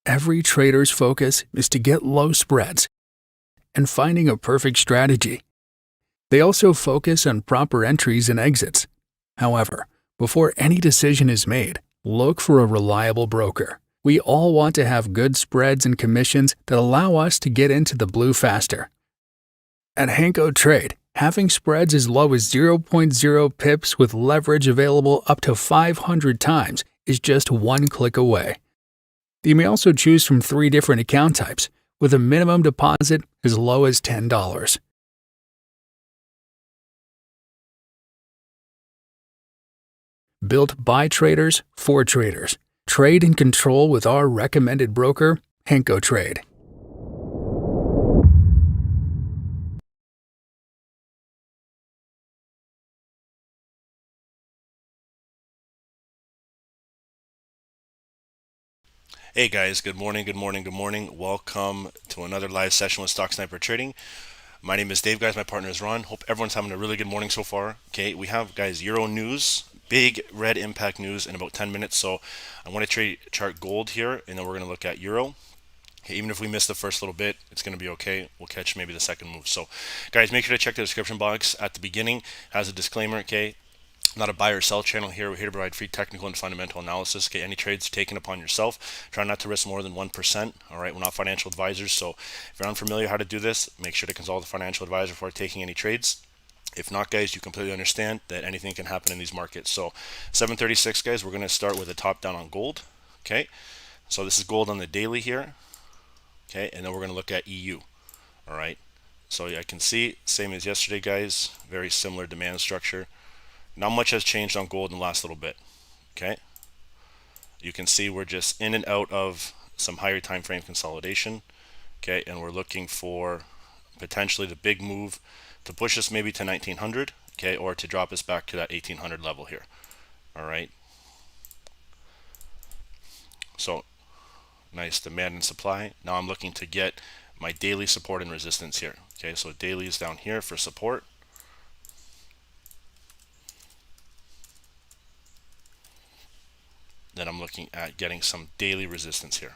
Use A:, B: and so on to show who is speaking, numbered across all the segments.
A: every trader's focus is to get low spreads and finding a perfect strategy. They also focus on proper entries and exits. However, before any decision is made, look for a reliable broker. We all want to have good spreads and commissions that allow us to get into the blue faster. At HankoTrade, having spreads as low as 0.0 pips with leverage available up to 500 times is just one click away. You may also choose from 3 different account types, with a minimum deposit as low as $10. Built by traders for traders. Trade and control with our recommended broker, HankoTrade.
B: Hey guys, good morning, good morning, good morning. Welcome to another live session with Stock Sniper Trading. My name is Dave, guys. My partner is Ron. Hope everyone's having a really good morning so far. Okay, we have, guys, Euro news, big red impact news in about 10 minutes. So I want to chart gold here, and then we're going to look at Euro. Okay, even if we miss the first little bit, it's going to be okay. We'll catch maybe the second move. So, guys, make sure to check the description box at the beginning. It has a disclaimer, okay? Not a buy or sell channel here. We're here to provide free technical and fundamental analysis. Okay, any trades taken upon yourself. Try not to risk more than 1%. All right, we're not financial advisors, so if you're unfamiliar how to do this, make sure to consult a financial advisor before taking any trades. If not, guys, you completely understand that anything can happen in these markets. So 736, guys, we're going to start with a top down on gold. Okay, so this is gold on the daily here. Okay, and then we're going to look at EU. All right, so I can see, same as yesterday, guys, very similar demand structure. Not much has changed on gold in the last little bit. Okay, you can see we're just in and out of some higher time frame consolidation. Okay, and we're looking for potentially the big move to push us maybe to 1900. Okay, or to drop us back to that 1800 level here. All right, so nice demand and supply. Now I'm looking to get my daily support and resistance here. Okay, so daily is down here for support. Then I'm looking at getting some daily resistance here.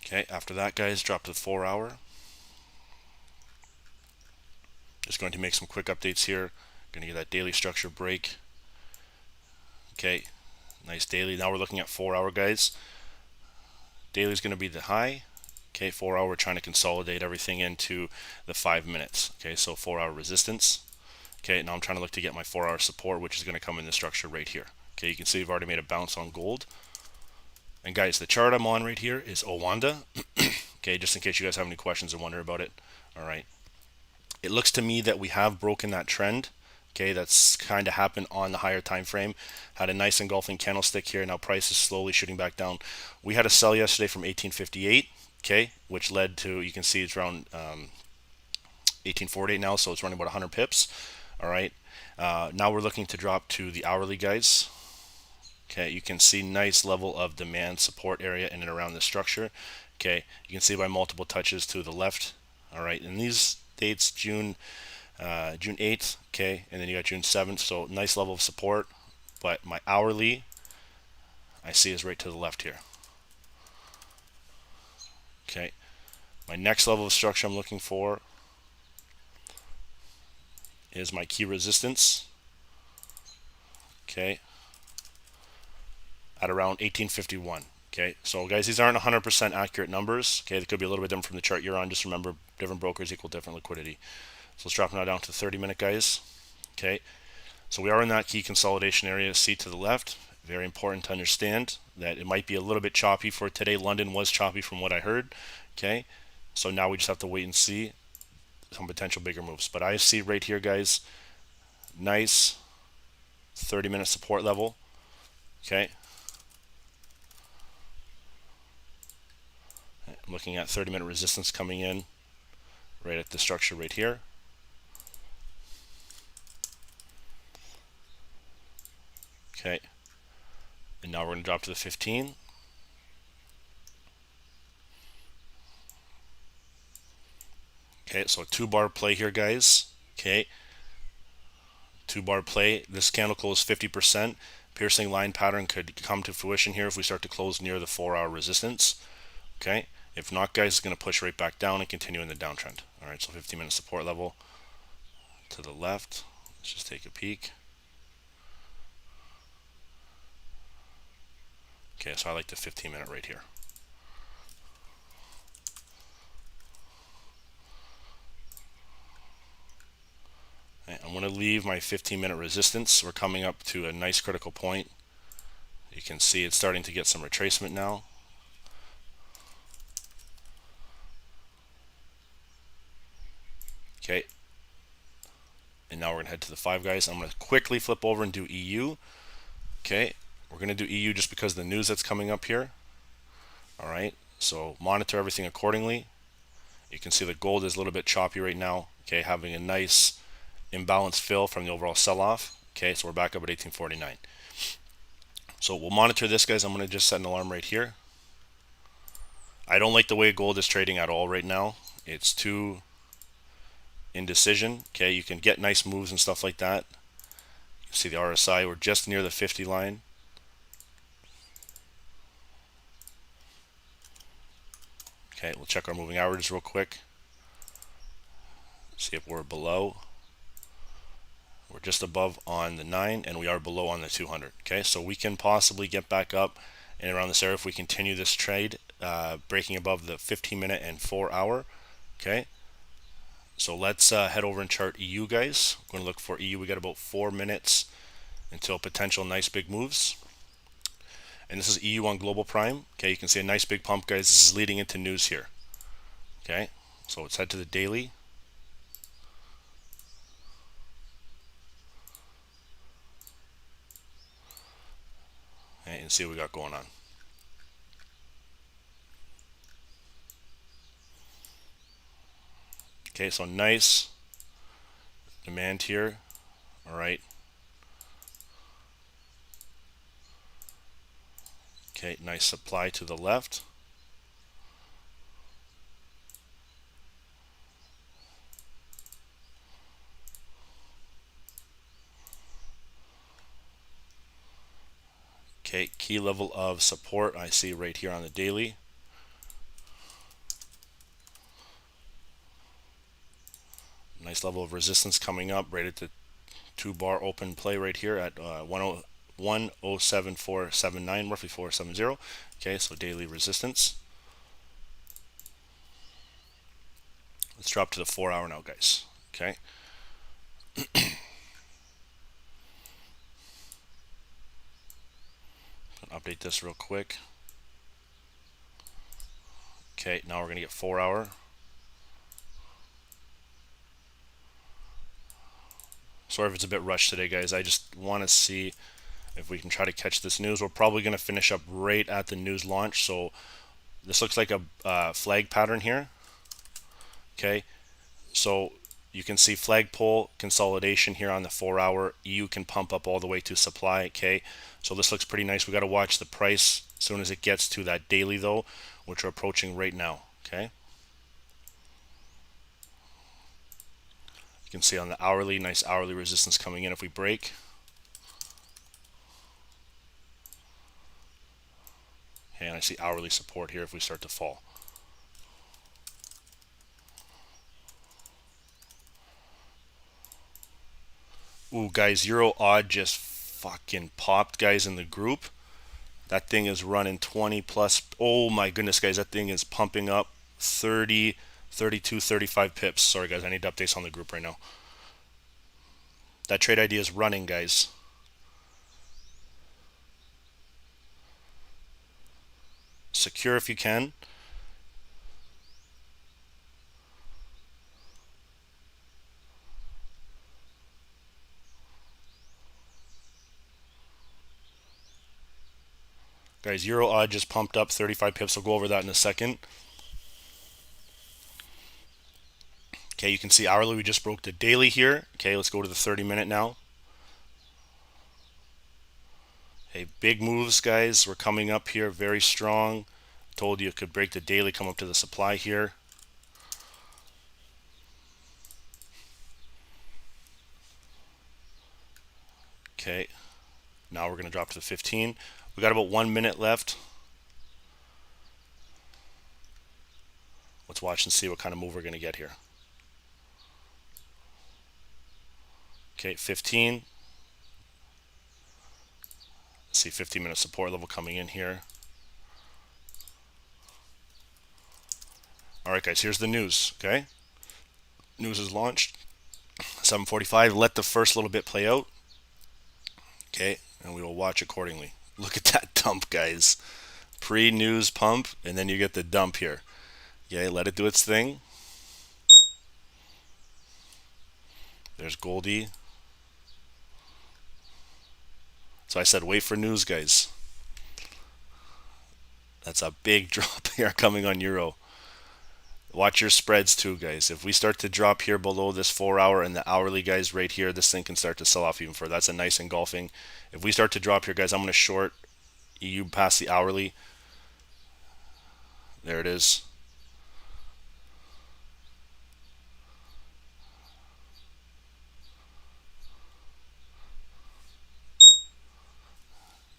B: Okay, after that, guys, drop to the 4-hour. Just going to make some quick updates here. Going to get that daily structure break. Okay, nice daily. Now we're looking at 4-hour, guys. Daily is going to be the high. Okay, 4-hour, we're trying to consolidate everything into the 5 minutes. Okay, so 4-hour resistance. Okay, now I'm trying to look to get my 4-hour support, which is going to come in the structure right here. Okay, you can see we've already made a bounce on gold. And guys, the chart I'm on right here is Owanda. Okay, just in case you guys have any questions and wonder about it. All right. It looks to me that we have broken that trend. Okay, that's kind of happened on the higher time frame. Had a nice engulfing candlestick here. Now price is slowly shooting back down. We had a sell yesterday from 1858. Okay, which led to, you can see it's around 1848 now, so it's running about 100 pips. All right, now we're looking to drop to the hourly, guys. Okay, you can see nice level of demand support area in and around the structure. Okay, you can see by multiple touches to the left. All right, and these dates, June 8th, okay, and then you got June 7th, so nice level of support. But my hourly, I see, is right to the left here. Okay, my next level of structure I'm looking for is my key resistance. Okay, at around 1851. Okay, so guys, these aren't 100% accurate numbers. Okay, they could be a little bit different from the chart you're on. Just remember, different brokers equal different liquidity. So let's drop now down to 30-minute, guys. Okay, so we are in that key consolidation area, C to the left. Very important to understand that it might be a little bit choppy for today. London was choppy from what I heard. Okay, so now we just have to wait and see some potential bigger moves. But I see right here, guys, nice 30-minute support level. Okay, I'm looking at 30-minute resistance coming in right at the structure right here. Okay, and now we're going to drop to the 15. Okay, so a 2-bar play here, guys. Okay, 2-bar play. This candle closed 50%. Piercing line pattern could come to fruition here if we start to close near the 4-hour resistance. Okay, if not, guys, it's going to push right back down and continue in the downtrend. All right, so 15-minute support level to the left. Let's just take a peek. Okay, so I like the 15-minute right here. Okay, I'm going to leave my 15-minute resistance. We're coming up to a nice critical point. You can see it's starting to get some retracement now. Okay, and now we're going to head to the 5, guys. I'm going to quickly flip over and do EU. Okay, we're going to do EU just because of the news that's coming up here. All right, so monitor everything accordingly. You can see the gold is a little bit choppy right now. Okay, having a nice imbalanced fill from the overall sell-off. Okay, so we're back up at 1849. So we'll monitor this, guys. I'm going to just set an alarm right here. I don't like the way gold is trading at all right now. It's too indecision. Okay, you can get nice moves and stuff like that. You see the RSI, we're just near the 50 line. Okay, we'll check our moving averages real quick. See if we're below. We're just above on the 9, and we are below on the 200. Okay, so we can possibly get back up and around this area if we continue this trade, breaking above the 15-minute and 4-hour. Okay, so let's head over and chart EU, guys. We're going to look for EU. We got about 4 minutes until potential nice big moves. And this is EU on Global Prime. Okay, you can see a nice big pump, guys. This is leading into news here. Okay, so let's head to the daily. Okay, and see what we got going on. Okay, so nice demand here. All right. Okay, nice supply to the left. Okay, key level of support I see right here on the daily. Nice level of resistance coming up right at the 2-bar open play right here at 107.479, roughly 470. Okay, so daily resistance. Let's drop to the 4-hour now, guys. Okay. Update this real quick. Okay, now we're going to get 4-hour. Sorry if it's a bit rushed today, guys. I just want to see if we can try to catch this news. We're probably going to finish up right at the news launch. So this looks like a flag pattern here. Okay, so you can see flagpole consolidation here on the 4-hour. EU can pump up all the way to supply. Okay, so this looks pretty nice. We got to watch the price as soon as it gets to that daily though, which we're approaching right now. Okay, you can see on the hourly, nice hourly resistance coming in if we break. Okay, and I see hourly support here if we start to fall. Ooh, guys, Euro odd just fucking popped, guys, in the group. That thing is running 20 plus. Oh my goodness, guys, that thing is pumping up 30, 32, 35 pips. Sorry, guys, I need updates on the group right now. That trade idea is running, guys. Secure if you can. Guys, Euro odd just pumped up 35 pips. We'll go over that in a second. Okay, you can see hourly, we just broke the daily here. Okay, let's go to the 30-minute now. Okay, big moves, guys. We're coming up here very strong. Told you it could break the daily, come up to the supply here. Okay, now we're going to drop to the 15. We got about 1 minute left. Let's watch and see what kind of move we're going to get here. Okay, 15. Let's see, 15-minute support level coming in here. All right, guys, here's the news, okay? News is launched. 7:45. Let the first little bit play out. Okay, and we will watch accordingly. Look at that dump, guys. Pre-news pump, and then you get the dump here. Okay, let it do its thing. There's Goldie. So I said, wait for news, guys. That's a big drop here coming on Euro. Watch your spreads too, guys. If we start to drop here below this 4 hour and the hourly, guys, right here, this thing can start to sell off even further. That's a nice engulfing. If we start to drop here, guys, I'm going to short EU past the hourly. There it is.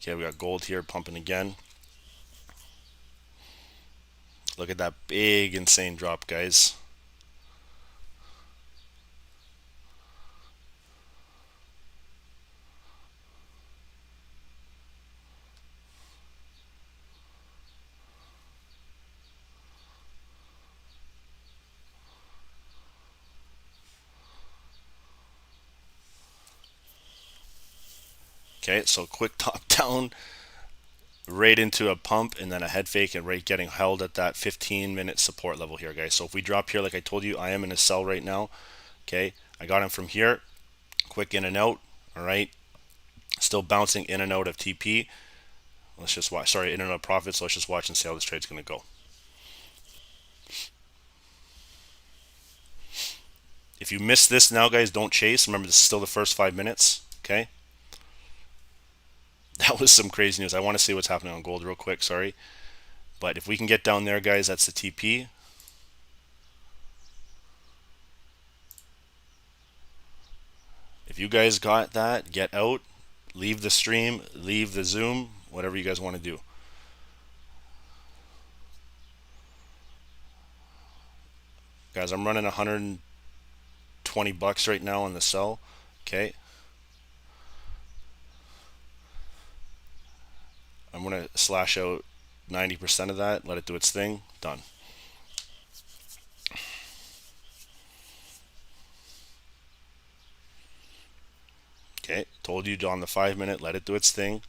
B: Okay, we got gold here pumping again. Look at that big, insane drop, guys. Okay, so quick top down, right into a pump, and then a head fake, and right getting held at that 15-minute support level here, guys. So if we drop here, like I told you, I am in a sell right now. Okay, I got him from here. Quick in and out. All right, still bouncing in and out of TP. Let's just watch. Sorry, in and out of profits. So let's just watch and see how this trade's going to go. If you miss this now, guys, don't chase. Remember, this is still the first 5 minutes. Okay. That was some crazy news. I want to see what's happening on gold real quick. Sorry. But if we can get down there, guys, that's the TP. If you guys got that, get out. Leave the stream. Leave the Zoom. Whatever you guys want to do. Guys, I'm running 120 bucks right now on the sell. Okay. I'm going to slash out 90% of that. Let it do its thing. Done. Okay. Told you on the 5 minute. Let it do its thing.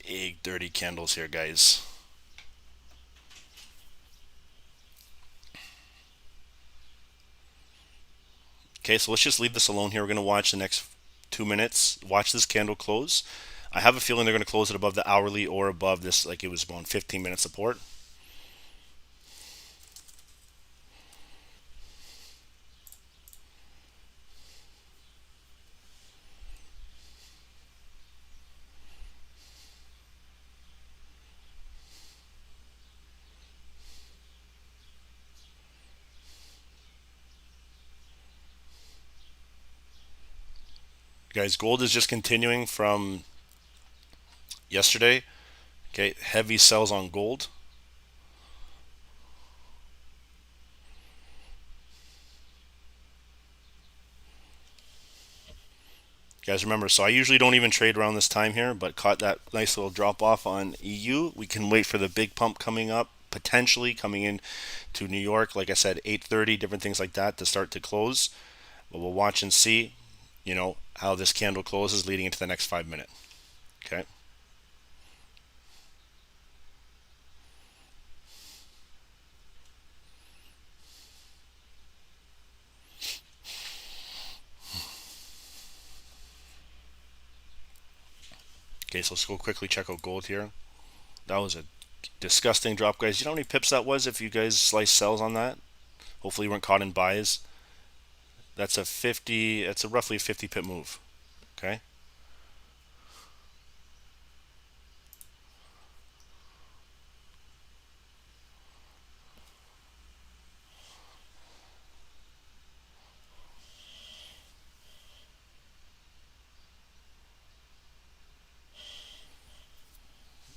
B: Big dirty candles here, guys. Okay, so let's just leave this alone here. We're going to watch the next 2 minutes. Watch this candle close. I have a feeling they're going to close it above the hourly or above this, like it was on 15-minute support. Guys, gold is just continuing from yesterday. Okay, heavy sells on gold. Guys, remember, so I usually don't even trade around this time here, but caught that nice little drop off on EU. We can wait for the big pump coming up, potentially coming in to New York. Like I said, 8:30, different things like that to start to close. But we'll watch and see, how this candle closes leading into the next 5 minutes. Okay. Okay, so let's go quickly check out gold here. That was a disgusting drop, guys. You know how many pips that was if you guys slice sells on that? Hopefully you weren't caught in buys. That's a roughly a 50 pip move. Okay.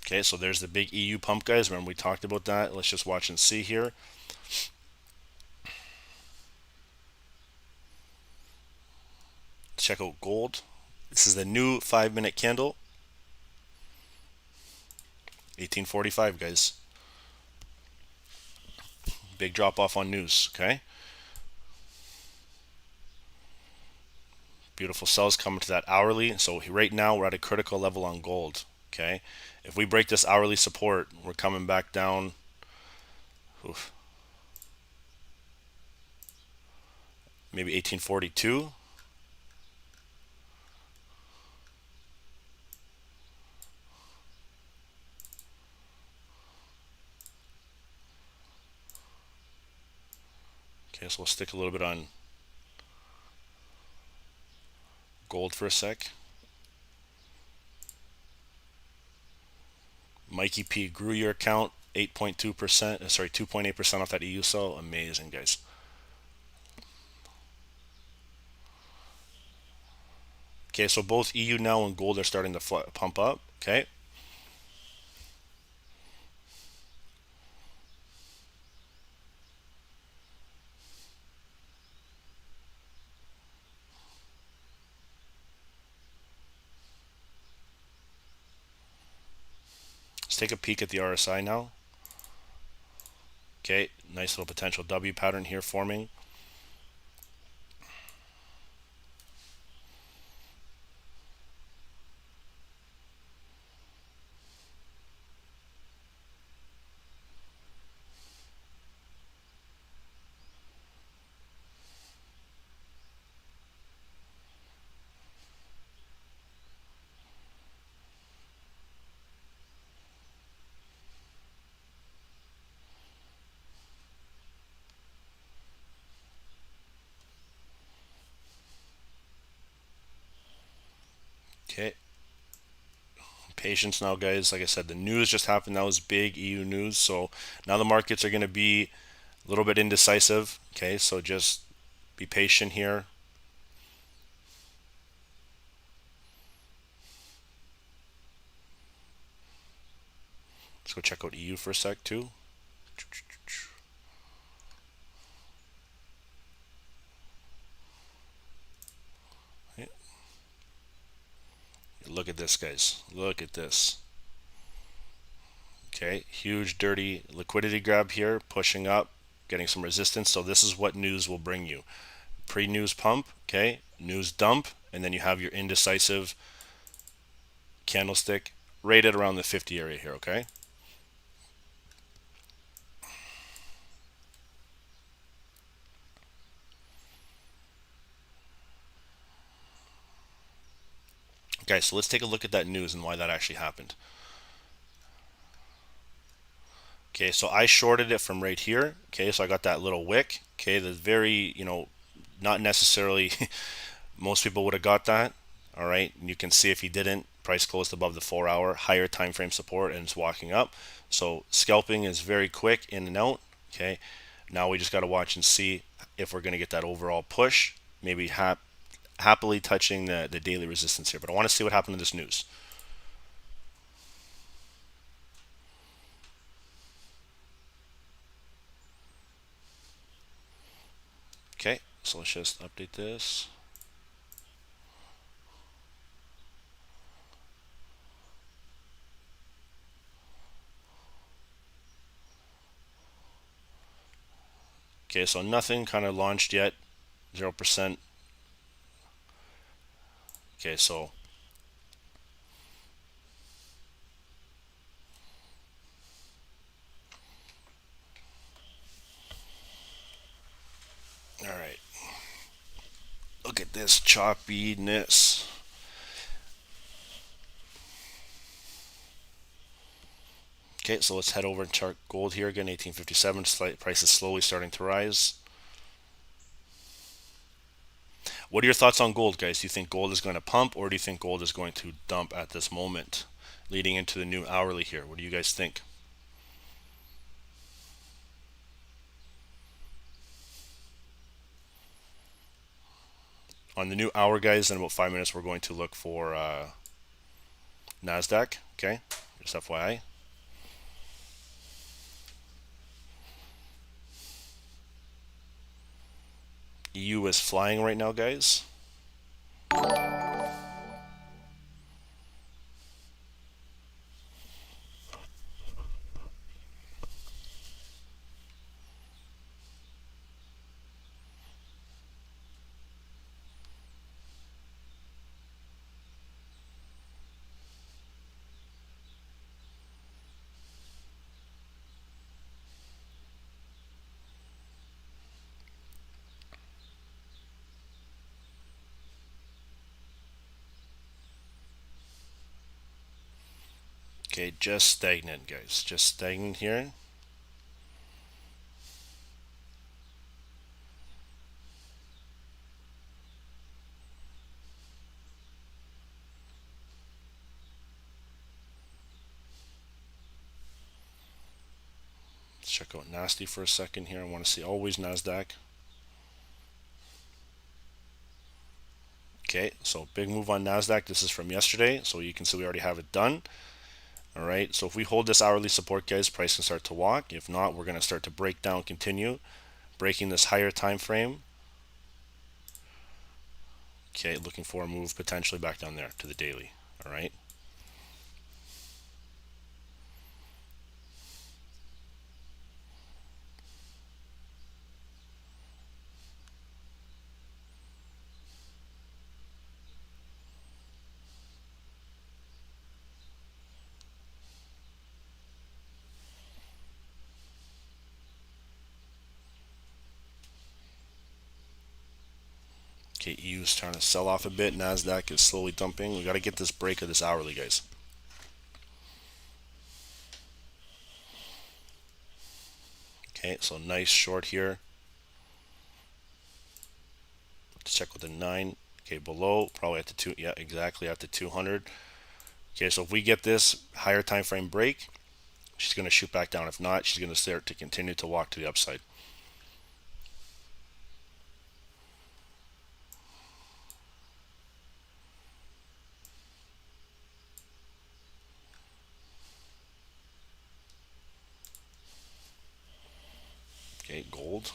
B: Okay, so there's the big EU pump, guys. Remember we talked about that. Let's just watch and see here. Check out gold. This is the new 5-minute candle. 1845, guys. Big drop off on news. Okay. Beautiful sells coming to that hourly. So right now we're at a critical level on gold. Okay. If we break this hourly support, we're coming back down. Oof, maybe 1842. Okay, so we'll stick a little bit on gold for a sec. Mikey P grew your account 8.2%, sorry, 2.8% off that EU sell. Amazing, guys. Okay, so both EU now and gold are starting to pump up. Okay. Let's take a peek at the RSI now. Okay, nice little potential W pattern here forming. Okay, patience now, guys. Like I said, the news just happened. That was big EU news. So now the markets are going to be a little bit indecisive. Okay, so just be patient here. Let's go check out EU for a sec too. Look at this, guys. Look at this. Okay, huge dirty liquidity grab here, pushing up, getting some resistance. So this is what news will bring you. Pre-news pump, okay, news dump, and then you have your indecisive candlestick rated around the 50 area here, okay? Okay, so let's take a look at that news and why that actually happened. Okay, so I shorted it from right here. Okay, so I got that little wick. Okay, the very, not necessarily most people would have got that. All right, and you can see if you didn't, price closed above the 4-hour, higher time frame support, and it's walking up. So scalping is very quick in and out. Okay, now we just got to watch and see if we're going to get that overall push, maybe happily touching the daily resistance here. But I want to see what happened to this news. Okay, so let's just update this. Okay, so nothing kind of launched yet, 0%. Okay, so all right. Look at this choppiness. Okay, so let's head over and chart gold here again. 1857. Price is slowly starting to rise. What are your thoughts on gold, guys? Do you think gold is going to pump, or do you think gold is going to dump at this moment, leading into the new hourly here? What do you guys think? On the new hour, guys, in about 5 minutes, we're going to look for Nasdaq. Okay, just FYI. EU is flying right now, guys. Okay, just stagnant, guys. Just stagnant here. Let's check out Nasty for a second here. I want to see always Nasdaq. Okay, so big move on Nasdaq. This is from yesterday, so you can see we already have it done. All right, so if we hold this hourly support, guys, price can start to walk. If not, we're going to start to break down, continue breaking this higher time frame. Okay, looking for a move potentially back down there to the daily. All right. Okay, EU is trying to sell off a bit. Nasdaq is slowly dumping. We got to get this break of this hourly, guys. Okay, so nice short here. Let's check with the 9. Okay, below, probably at the 2. Yeah, exactly at the 200. Okay, so if we get this higher time frame break, she's going to shoot back down. If not, she's going to start to continue to walk to the upside. Okay, gold.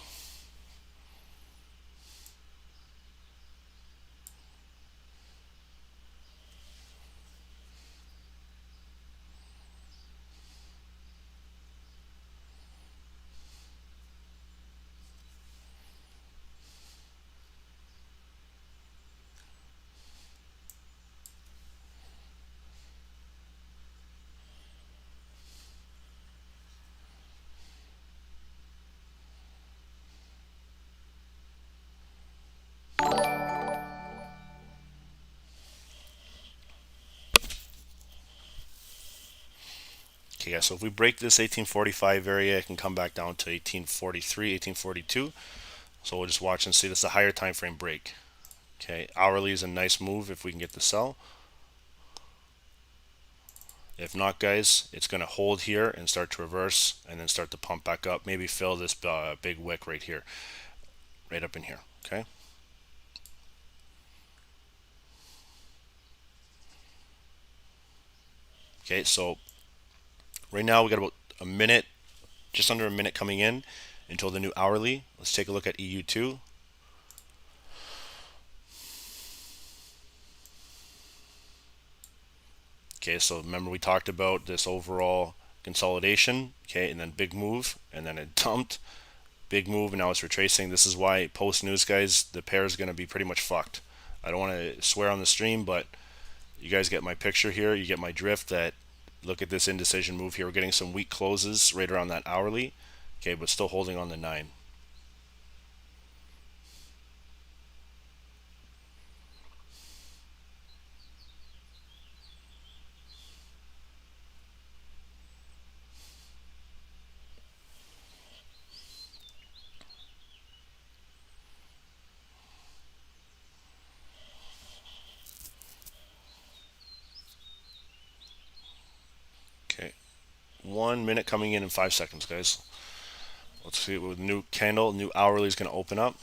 B: Okay, guys, so if we break this 1845 area, it can come back down to 1843, 1842. So we'll just watch and see. This is a higher time frame break. Okay, hourly is a nice move if we can get the sell. If not, guys, it's going to hold here and start to reverse and then start to pump back up. Maybe fill this big wick right here, right up in here. Okay. Okay, so right now we got about a minute, just under a minute coming in until the new hourly. Let's take a look at EU2. Okay, so remember we talked about this overall consolidation, okay, and then big move, and then it dumped, big move, and now it's retracing. This is why post news, guys, the pair is going to be pretty much fucked. I don't want to swear on the stream, but you guys get my picture here. You get my drift that look at this indecision move here. We're getting some weak closes right around that hourly, okay, but still holding on the 9. 1 minute coming in 5 seconds, guys. Let's see what new candle, new hourly is going to open up.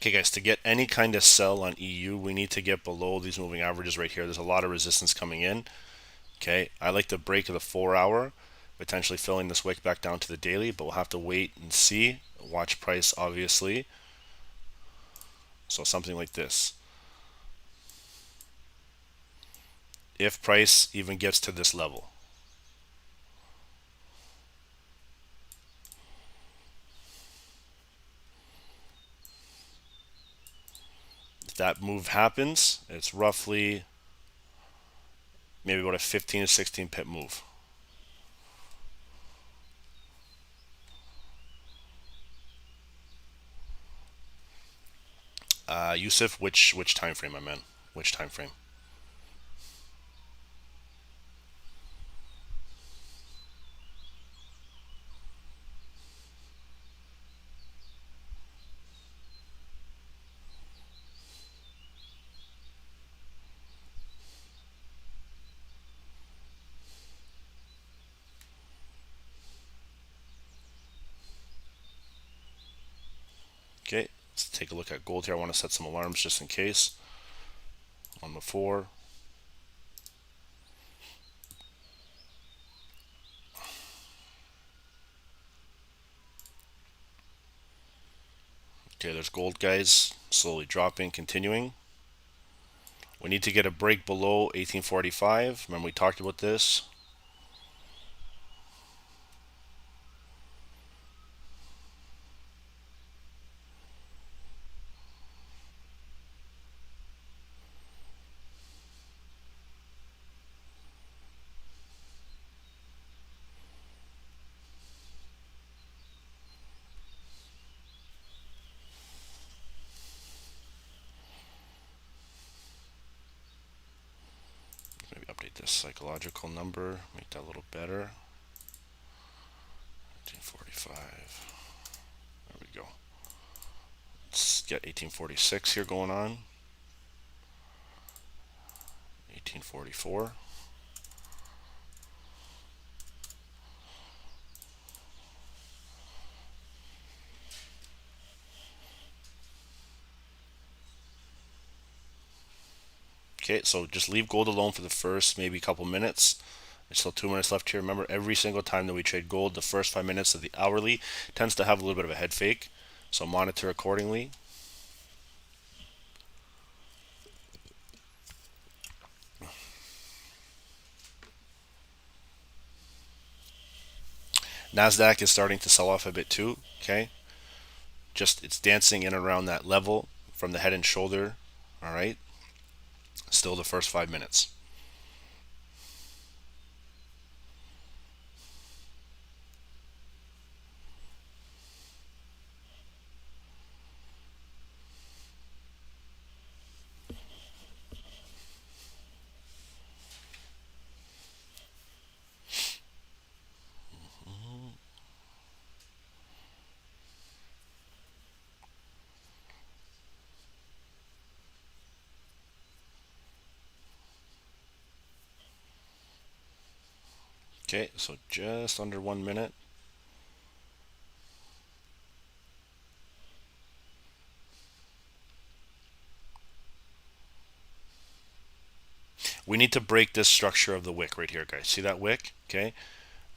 B: Okay, guys, to get any kind of sell on EU, we need to get below these moving averages right here. There's a lot of resistance coming in. Okay, I like the break of the 4 hour, potentially filling this wick back down to the daily, but we'll have to wait and see. Watch price, obviously. So something like this. If price even gets to this level. If that move happens, it's roughly maybe about a 15 to 16 pip move. Yusuf, which time frame, my man? Which time frame? Okay, let's take a look at gold here. I want to set some alarms just in case. On the 4. Okay, there's gold, guys, slowly dropping, continuing. We need to get a break below 1845. Remember we talked about this. Maybe update this psychological number, make that a little better. 1845. There we go. Let's get 1846 here going on. 1844. Okay, so just leave gold alone for the first maybe couple minutes. There's still 2 minutes left here. Remember, every single time that we trade gold, the first 5 minutes of the hourly tends to have a little bit of a head fake. So monitor accordingly. Nasdaq is starting to sell off a bit too. Okay, just it's dancing in around that level from the head and shoulder. All right, still the first 5 minutes. Okay, so just under 1 minute. We need to break this structure of the wick right here, guys. See that wick? Okay.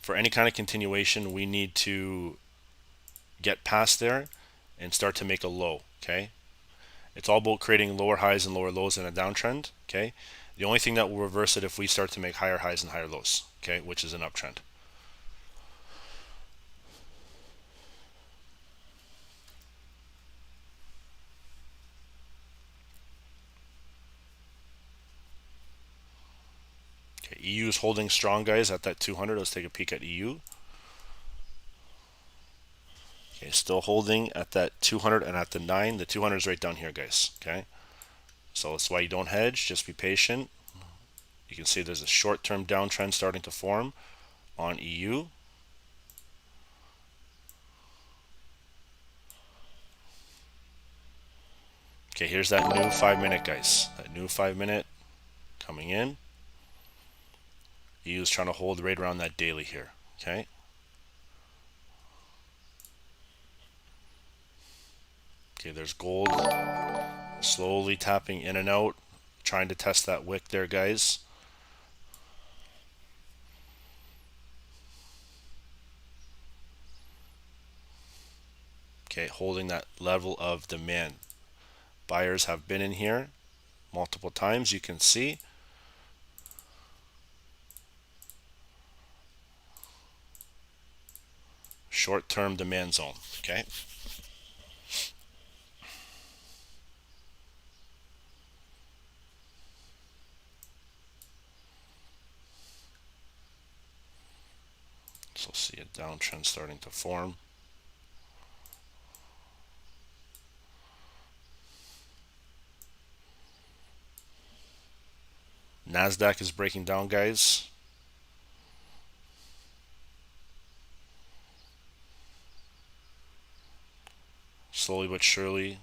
B: For any kind of continuation, we need to get past there and start to make a low. Okay. It's all about creating lower highs and lower lows in a downtrend. Okay. The only thing that will reverse it if we start to make higher highs and higher lows. Okay, which is an uptrend. Okay, EU is holding strong, guys, at that 200. Let's take a peek at EU. Okay, still holding at that 200 and at the 9. The 200 is right down here, guys. Okay, so that's why you don't hedge. Just be patient. You can see there's a short-term downtrend starting to form on EU. Okay, here's that new 5-minute, guys. That new 5-minute coming in. EU is trying to hold right around that daily here. Okay. Okay, there's gold slowly tapping in and out, trying to test that wick there, guys. Okay, holding that level of demand. Buyers have been in here multiple times, you can see. Short-term demand zone. Okay. So see a downtrend starting to form. Nasdaq is breaking down, guys. Slowly but surely.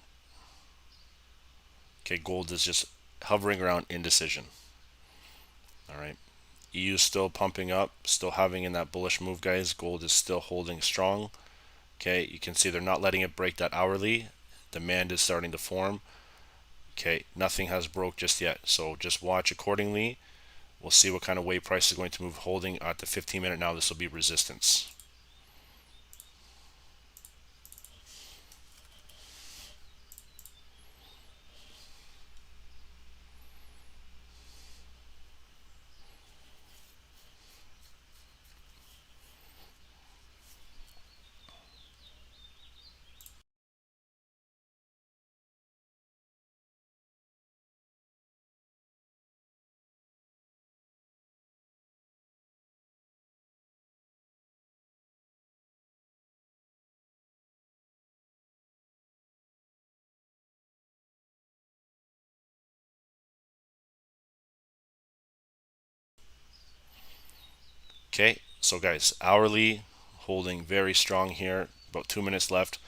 B: Okay, gold is just hovering around indecision. All right. EU is still pumping up, still having in that bullish move, guys. Gold is still holding strong. Okay, you can see they're not letting it break that hourly. Demand is starting to form. Okay, nothing has broke just yet, so just watch accordingly. We'll see what kind of way price is going to move. Holding at the 15-minute now, this will be resistance. Okay, so guys, hourly holding very strong here. About 2 minutes left.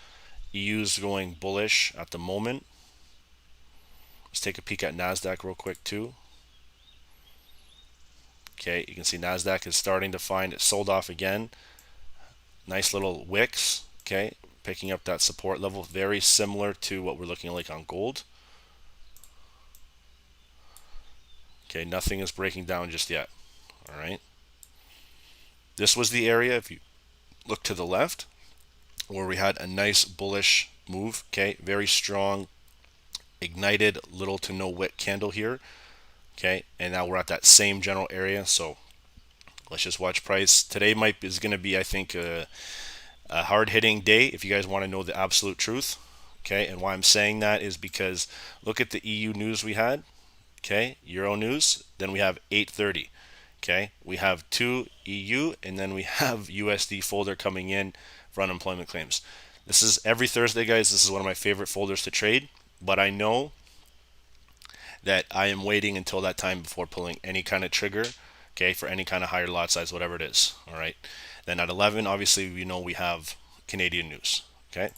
B: EU's going bullish at the moment. Let's take a peek at Nasdaq real quick too. Okay, you can see Nasdaq is starting to find it sold off again. Nice little wicks. Okay, picking up that support level, very similar to what we're looking like on gold. Okay, nothing is breaking down just yet. All right. This was the area, if you look to the left, where we had a nice bullish move. Okay, very strong, ignited, little to no wick candle here. Okay, and now we're at that same general area. So let's just watch price. Today is going to be, I think, a hard-hitting day if you guys want to know the absolute truth. Okay, and why I'm saying that is because look at the EU news we had. Okay, Euro news. Then we have 8:30. Okay, we have 2 EU, and then we have USD folder coming in for unemployment claims. This is every Thursday, guys. This is one of my favorite folders to trade, but I know that I am waiting until that time before pulling any kind of trigger, okay, for any kind of higher lot size, whatever it is. All right. Then at 11, obviously, we know we have Canadian news. Okay.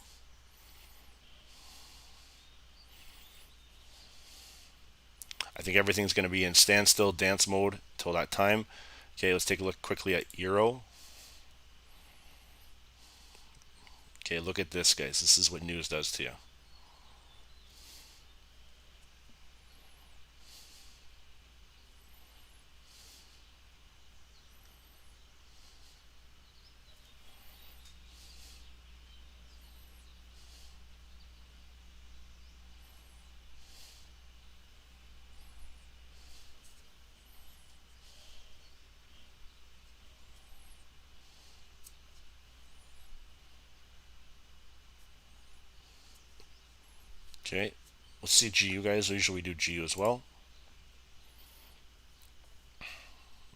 B: I think everything's going to be in standstill dance mode till that time. Okay, let's take a look quickly at Euro. Okay, look at this, guys. This is what news does to you. Okay, let's see GU, guys. Usually we do GU as well.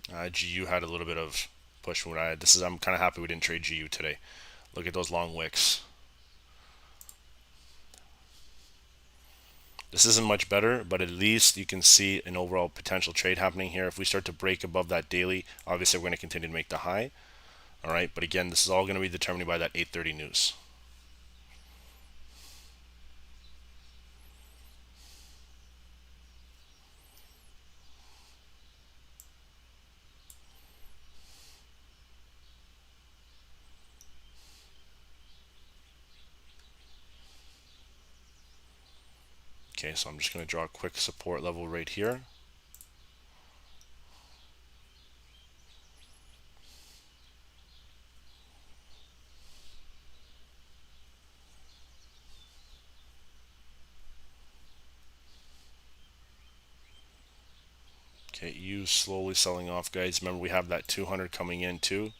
B: GU had a little bit of push when I'm kind of happy we didn't trade GU today. Look at those long wicks. This isn't much better, but at least you can see an overall potential trade happening here. If we start to break above that daily, obviously we're going to continue to make the high. All right, but again, this is all going to be determined by that 8:30 news. Okay, so I'm just going to draw a quick support level right here. Okay, EU slowly selling off, guys. Remember, we have that 200 coming in too.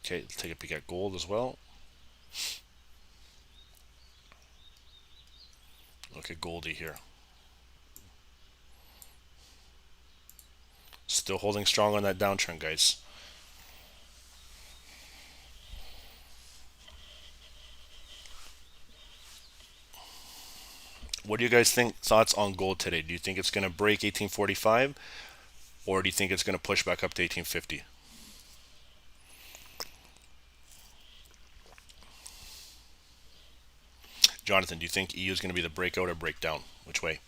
B: Okay, let's take a peek at gold as well. Look at Goldie here. Still holding strong on that downtrend, guys. What do you guys think? Thoughts on gold today? Do you think it's going to break 1845, or do you think it's going to push back up to 1850? Jonathan, do you think EU is going to be the breakout or breakdown? Which way?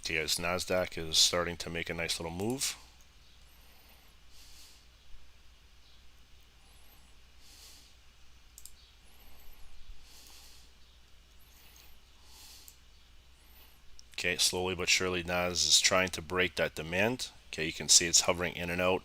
B: Okay, guys, Nasdaq is starting to make a nice little move. Okay, slowly but surely Nas is trying to break that demand. Okay, you can see it's hovering in and out.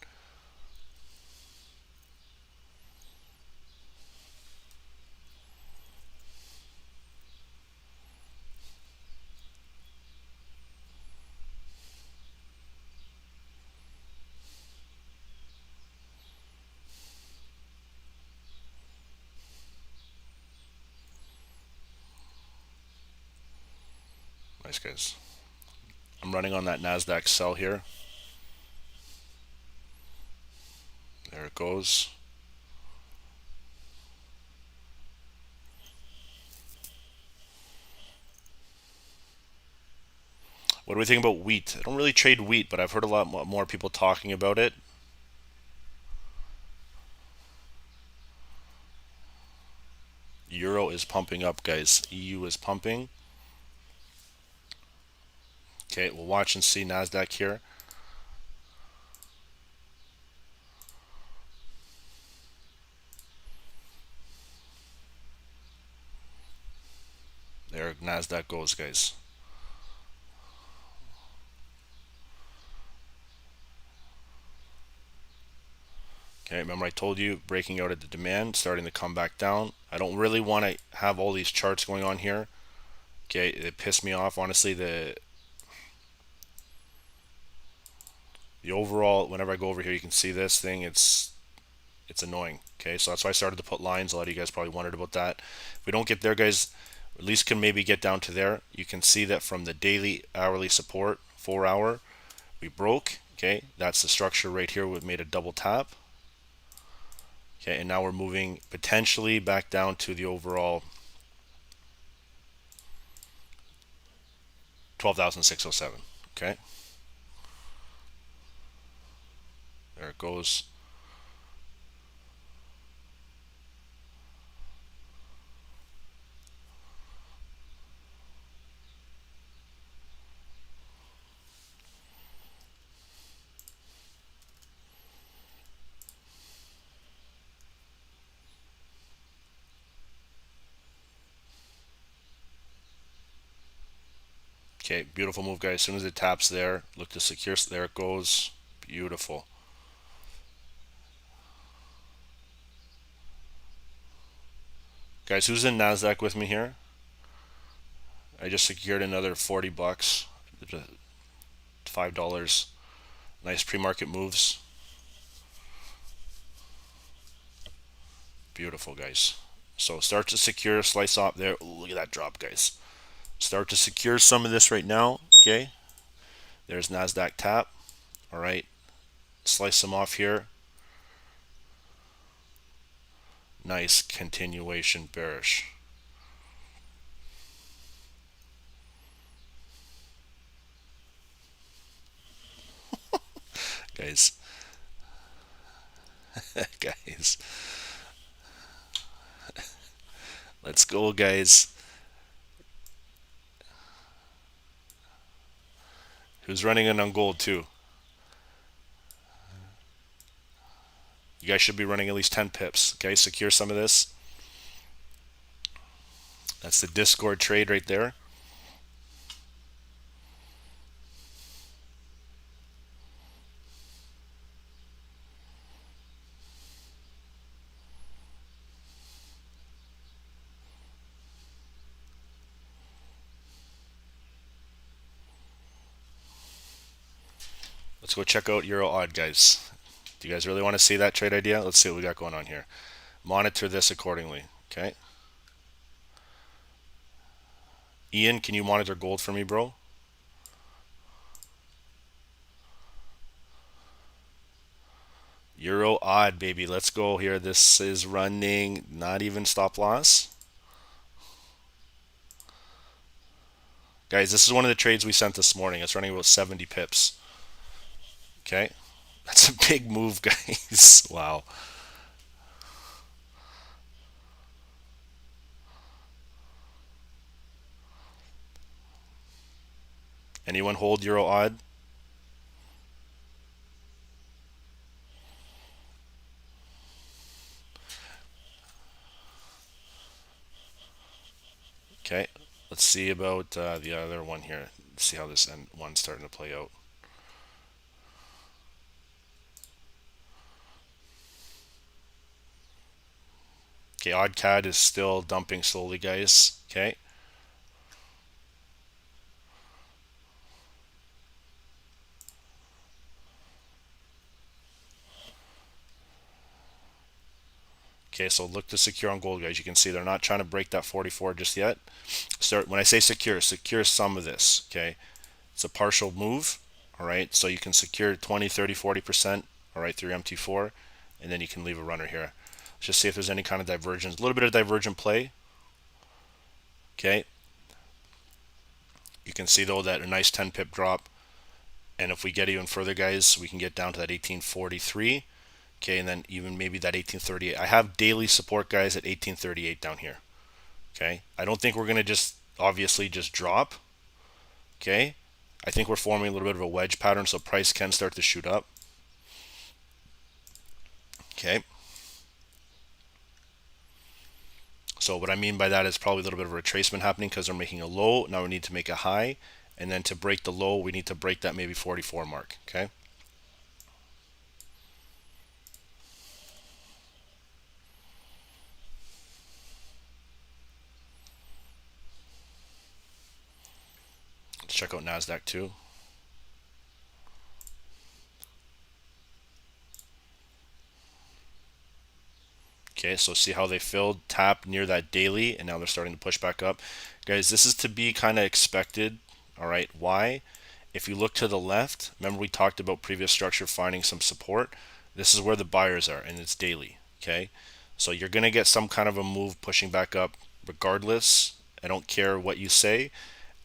B: Nice, guys. I'm running on that Nasdaq sell here. There it goes. What do we think about wheat? I don't really trade wheat, but I've heard a lot more people talking about it. Euro is pumping up, guys. EU is pumping. Okay, we'll watch and see Nasdaq here. There Nasdaq goes, guys. Okay, remember I told you breaking out of the demand, starting to come back down. I don't really want to have all these charts going on here. Okay, it pissed me off. Honestly, the overall, whenever I go over here, you can see this thing. It's annoying. Okay, so that's why I started to put lines. A lot of you guys probably wondered about that. If we don't get there, guys, at least can maybe get down to there. You can see that from the daily, hourly support, 4 hour, we broke. Okay, that's the structure right here. We've made a double tap. Okay, and now we're moving potentially back down to the overall 12,607. Okay, there it goes. Okay, beautiful move, guys. As soon as it taps there, look to secure. There it goes. Beautiful. Guys, who's in Nasdaq with me here? I just secured another 40 bucks, $5. Nice pre-market moves. Beautiful, guys. So start to secure, slice off there. Ooh, look at that drop, guys. Start to secure some of this right now. Okay, there's Nasdaq tap. All right, slice them off here. Nice continuation bearish. guys. Guys, let's go, guys. Who's running in on gold too? You guys should be running at least 10 pips. Okay, secure some of this. That's the Discord trade right there. Let's go check out Euro Odd, guys. Do you guys really want to see that trade idea? Let's see what we got going on here. Monitor this accordingly. Okay. Ian, can you monitor gold for me, bro? Euro Odd, baby. Let's go here. This is running, not even stop loss. Guys, this is one of the trades we sent this morning. It's running about 70 pips. Okay. That's a big move, guys. Wow. Anyone hold Euro Odd? Okay. Let's see about the other one here. See how this one's starting to play out. Okay, Odd CAD is still dumping slowly, guys. Okay. Okay, so look to secure on gold, guys. You can see they're not trying to break that 44 just yet. When I say secure some of this. Okay, it's a partial move. All right, so you can secure 20, 30, 40%. All right, through MT4, and then you can leave a runner here. Let's just see if there's any kind of divergence. A little bit of divergent play. Okay, you can see though that a nice 10 pip drop, and if we get even further, guys, we can get down to that 1843. Okay, and then even maybe that 1838. I have daily support, guys, at 1838 down here. Okay, I don't think we're going to just obviously just drop. Okay, I think we're forming a little bit of a wedge pattern, so price can start to shoot up. Okay, so what I mean by that is probably a little bit of a retracement happening because they're making a low. Now we need to make a high, and then to break the low, we need to break that maybe 44 mark. Okay. Let's check out Nasdaq too. Okay, so see how they filled, tapped near that daily, and now they're starting to push back up. Guys, this is to be kind of expected. All right, why? If you look to the left, remember we talked about previous structure finding some support. This is where the buyers are, and it's daily. Okay, so you're going to get some kind of a move pushing back up regardless. I don't care what you say.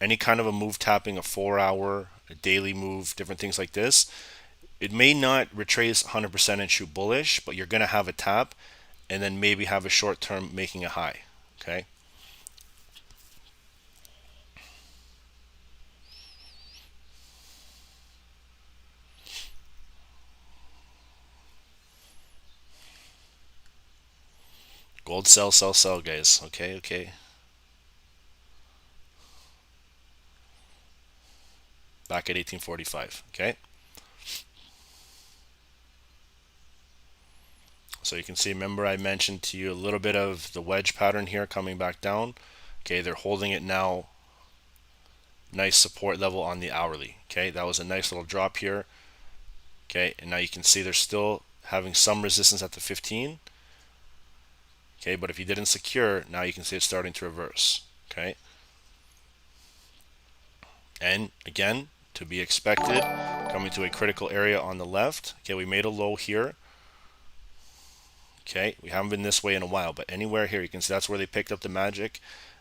B: Any kind of a move tapping a 4-hour, a daily move, different things like this. It may not retrace 100% and shoot bullish, but you're going to have a tap and then maybe have a short term making a high. Okay. Gold sell, sell, sell, guys. Okay, okay. Back at 1845. Okay. So you can see, remember I mentioned to you a little bit of the wedge pattern here coming back down. Okay, they're holding it now. Nice support level on the hourly. Okay, that was a nice little drop here. Okay, and now you can see they're still having some resistance at the 15. Okay, but if you didn't secure, now you can see it's starting to reverse. Okay, and again, to be expected, coming to a critical area on the left. Okay, we made a low here. Okay, we haven't been this way in a while, but anywhere here, you can see that's where they picked up the magic.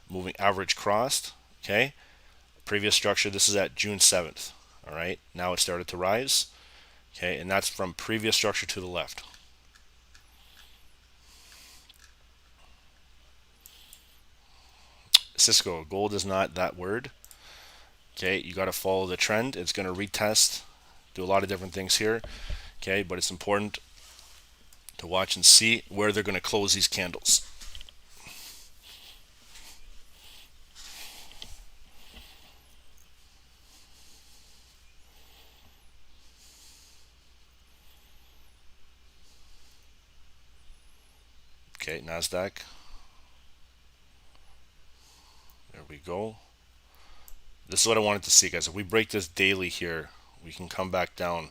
B: Moving average crossed. Okay, previous structure, this is at June 7th. All right, now it started to rise. Okay, and that's from previous structure to the left. Cisco, gold is not that word. Okay, you got to follow the trend. It's going to retest, do a lot of different things here. Okay, but it's important to watch and see where they're going to close these candles. Okay, Nasdaq. There we go. This is what I wanted to see, guys. If we break this daily here, we can come back down.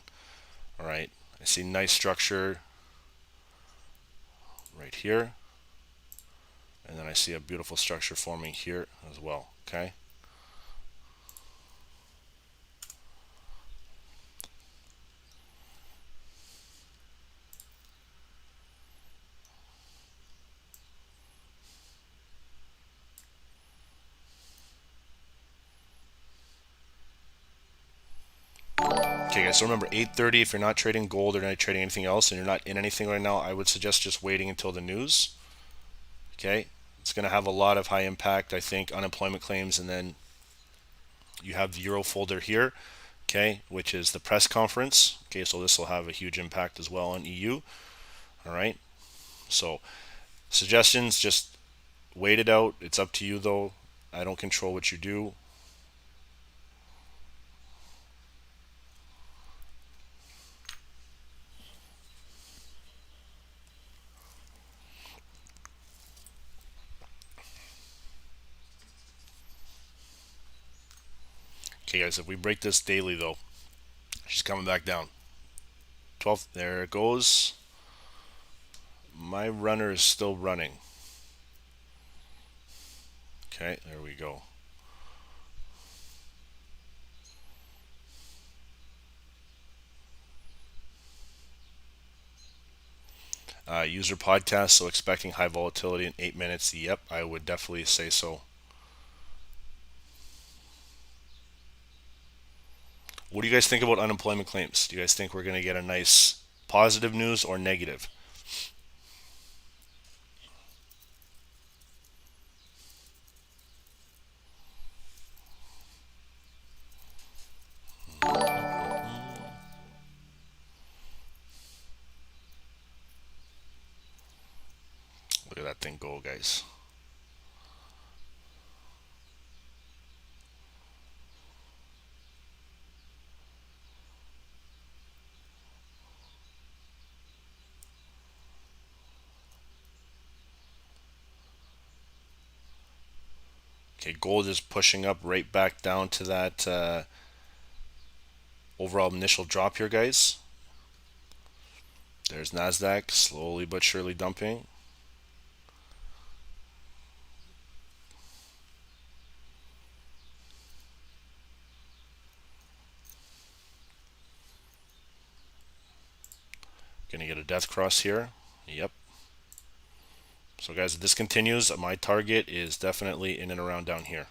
B: All right, I see nice structure right here, and then I see a beautiful structure forming here as well. Okay. Okay, guys, so remember 8:30. If you're not trading gold or not trading anything else and you're not in anything right now, I would suggest just waiting until the news. Okay, it's going to have a lot of high impact, I think, unemployment claims, and then you have the Euro folder here, okay, which is the press conference. Okay, so this will have a huge impact as well on EU. All right, so suggestions, just wait it out. It's up to you though. I don't control what you do. Okay, guys, if we break this daily though, she's coming back down. 12, there it goes. My runner is still running. Okay, there we go. User podcast, so expecting high volatility in 8 minutes. Yep, I would definitely say so. What do you guys think about unemployment claims? Do you guys think we're going to get a nice positive news or negative? Look at that thing go, guys. Okay, gold is pushing up right back down to that overall initial drop here, guys. There's Nasdaq slowly but surely dumping. Gonna get a death cross here. Yep. So guys, if this continues, my target is definitely in and around down here.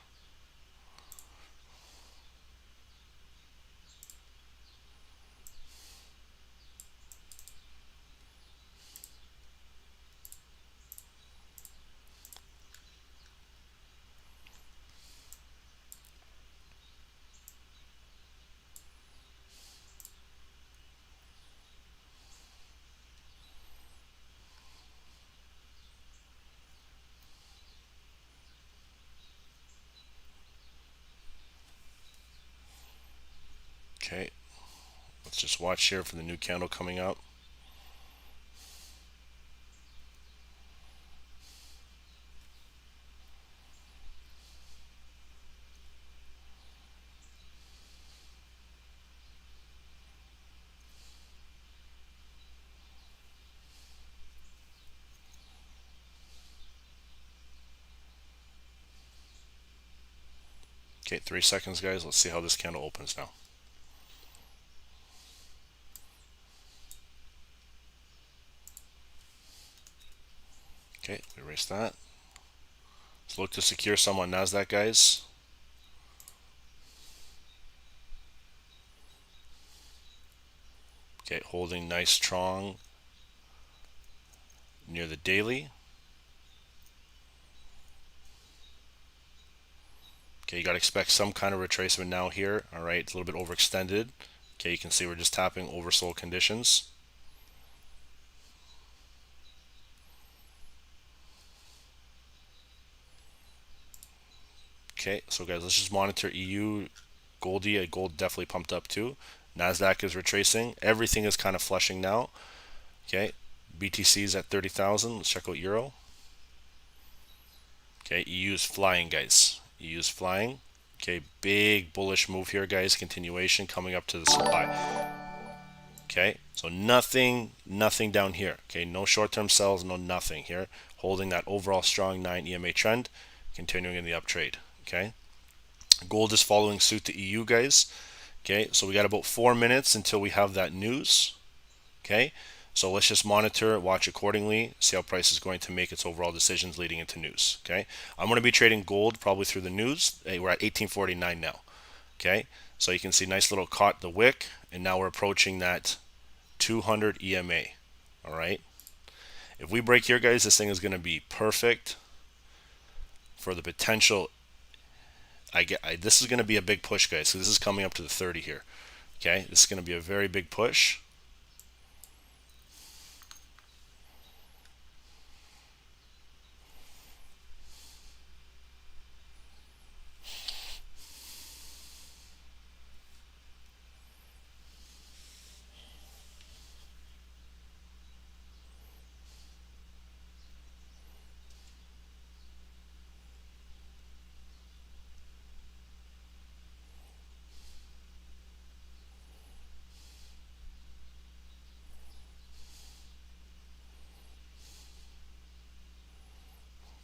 B: Okay, let's just watch here for the new candle coming up. Okay, 3 seconds, guys. Let's see how this candle opens now. Okay, we erase that. Let's look to secure some on Nasdaq, guys. Okay, holding nice strong near the daily. Okay, you got to expect some kind of retracement now here. All right, it's a little bit overextended. Okay, you can see we're just tapping oversold conditions. Okay, so guys, let's just monitor EU. Goldie, gold definitely pumped up too. Nasdaq is retracing. Everything is kind of flushing now. Okay, BTC is at 30,000. Let's check out Euro. Okay, EU is flying, guys. EU is flying. Okay, big bullish move here, guys. Continuation coming up to the supply. Okay, so nothing down here. Okay, no short-term sells, no nothing here. Holding that overall strong 9 EMA trend, continuing in the uptrade. Okay, gold is following suit to EU, guys. Okay, so we got about 4 minutes until we have that news. Okay, so let's just monitor, watch accordingly, see how price is going to make its overall decisions leading into news. Okay, I'm going to be trading gold probably through the news. Hey, we're at 1849 now. Okay, so you can see nice little caught the wick, and now we're approaching that 200 EMA. All right, if we break here, guys, this thing is going to be perfect for the potential. This is going to be a big push, guys. So this is coming up to the 30 here. Okay, this is going to be a very big push.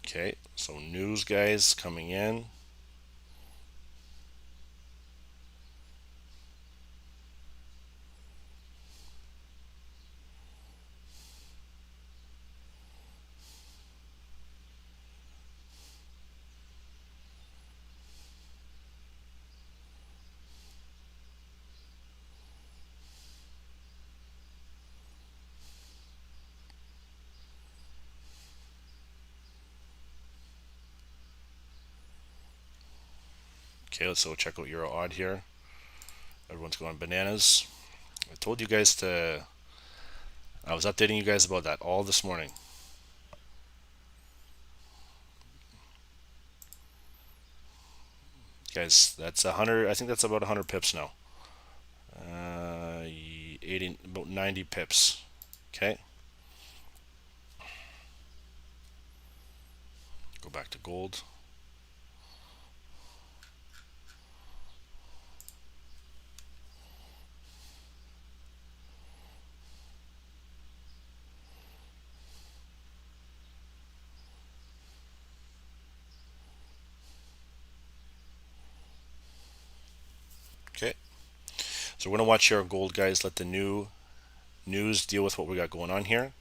B: Okay, so news, guys, coming in. Okay, let's go check out Euro odd here. Everyone's going bananas. I told you guys to. I was updating you guys about that all this morning. Guys, that's 100. I think that's about 100 pips now. 80, about 90 pips. Okay. Go back to gold. Okay. So we're gonna watch here gold, guys. Let the new news deal with what we got going on here.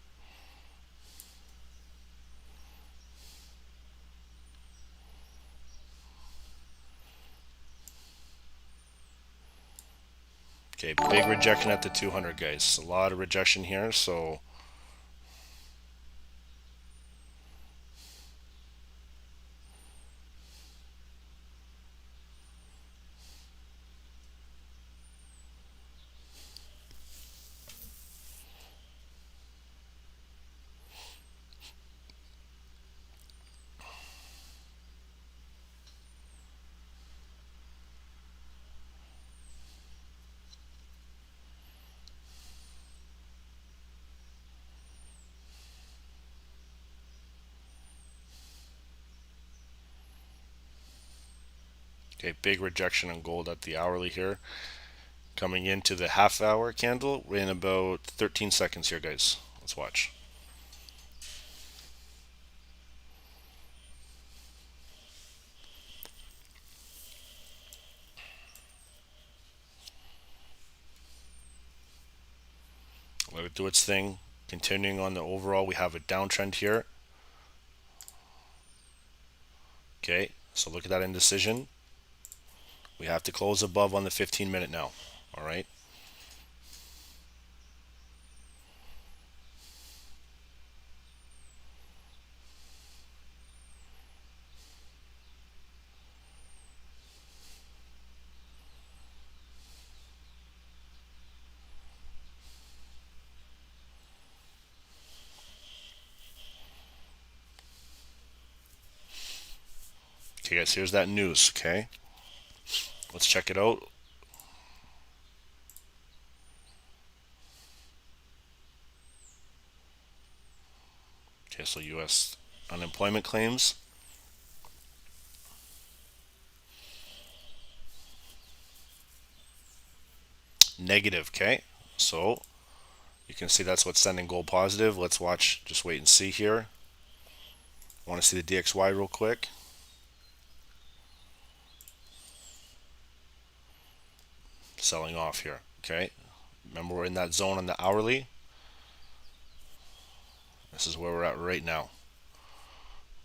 B: Okay, big rejection at the 200, guys. A lot of rejection here, so okay, big rejection on gold at the hourly here. Coming into the half hour candle in about 13 seconds here, guys. Let's watch. Let it do its thing. Continuing on the overall, we have a downtrend here. Okay, so look at that indecision. We have to close above on the 15-minute now. All right. Okay, guys, here's that news. Okay, let's check it out. Okay, so U.S. unemployment claims. Negative. Okay, so you can see that's what's sending gold positive. Let's watch, just wait and see here. I want to see the DXY real quick. Selling off here. Okay, remember we're in that zone on the hourly. This is where we're at right now.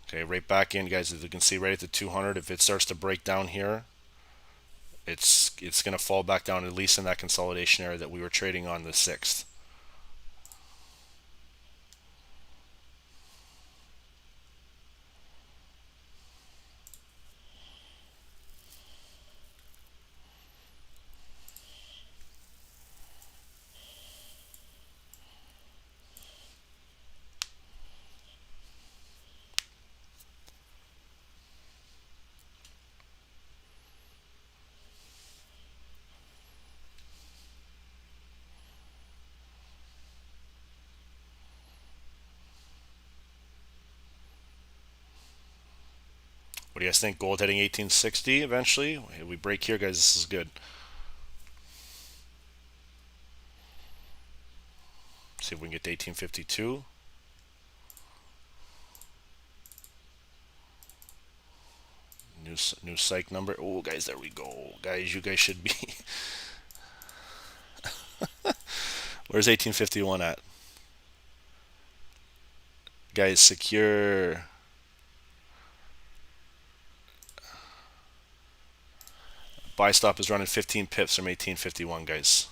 B: Okay, right back in, guys. As you can see, right at the 200. If it starts to break down here, it's going to fall back down, at least in that consolidation area that we were trading on the 6th. What do you guys think? Gold hitting 1860 eventually? If we break here, guys, this is good. See if we can get to 1852. New psych number. Oh, guys, there we go. Guys, you guys should be. Where's 1851 at? Guys, secure. Buy stop is running 15 pips from 1851, guys.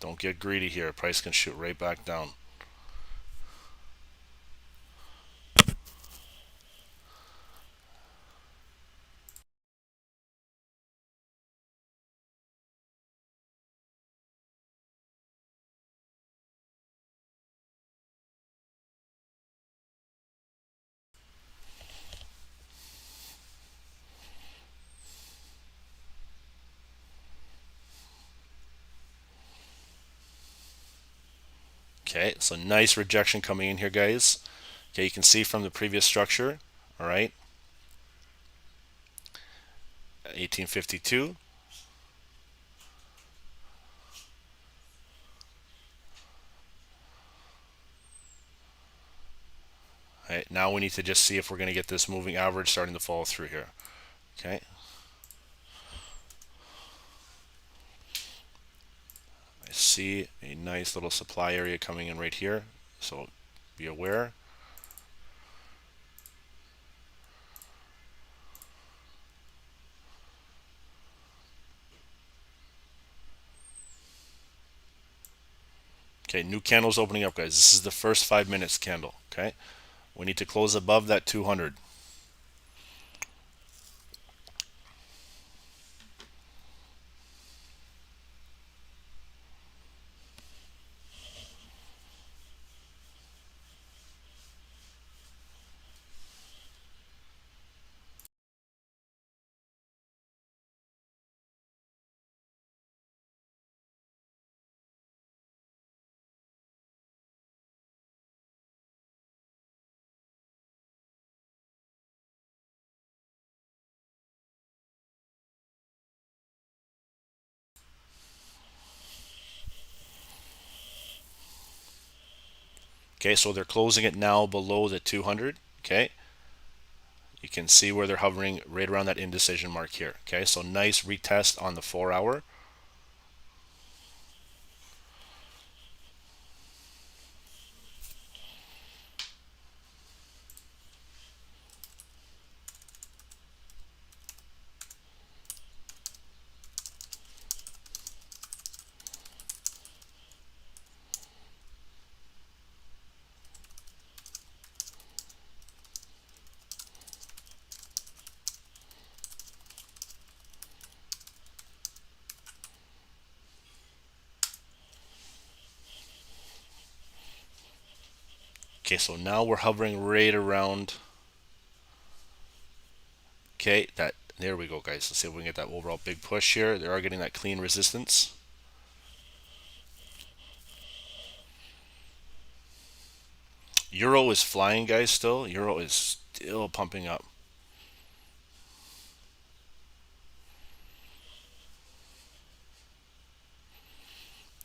B: Don't get greedy here. Price can shoot right back down. Okay, so nice rejection coming in here, guys. Okay, you can see from the previous structure, all right, 1852. All right, now we need to just see if we're going to get this moving average starting to follow through here. Okay. I see a nice little supply area coming in right here, so be aware. Okay, new candles opening up, guys. This is the first 5 minutes candle. Okay, we need to close above that 200. Okay, so they're closing it now below the 200. Okay, you can see where they're hovering right around that indecision mark here. Okay, so nice retest on the 4-hour. Okay, so now we're hovering right around. Okay, there we go, guys. Let's see if we can get that overall big push here. They are getting that clean resistance. Euro is flying, guys, still. Euro is still pumping up.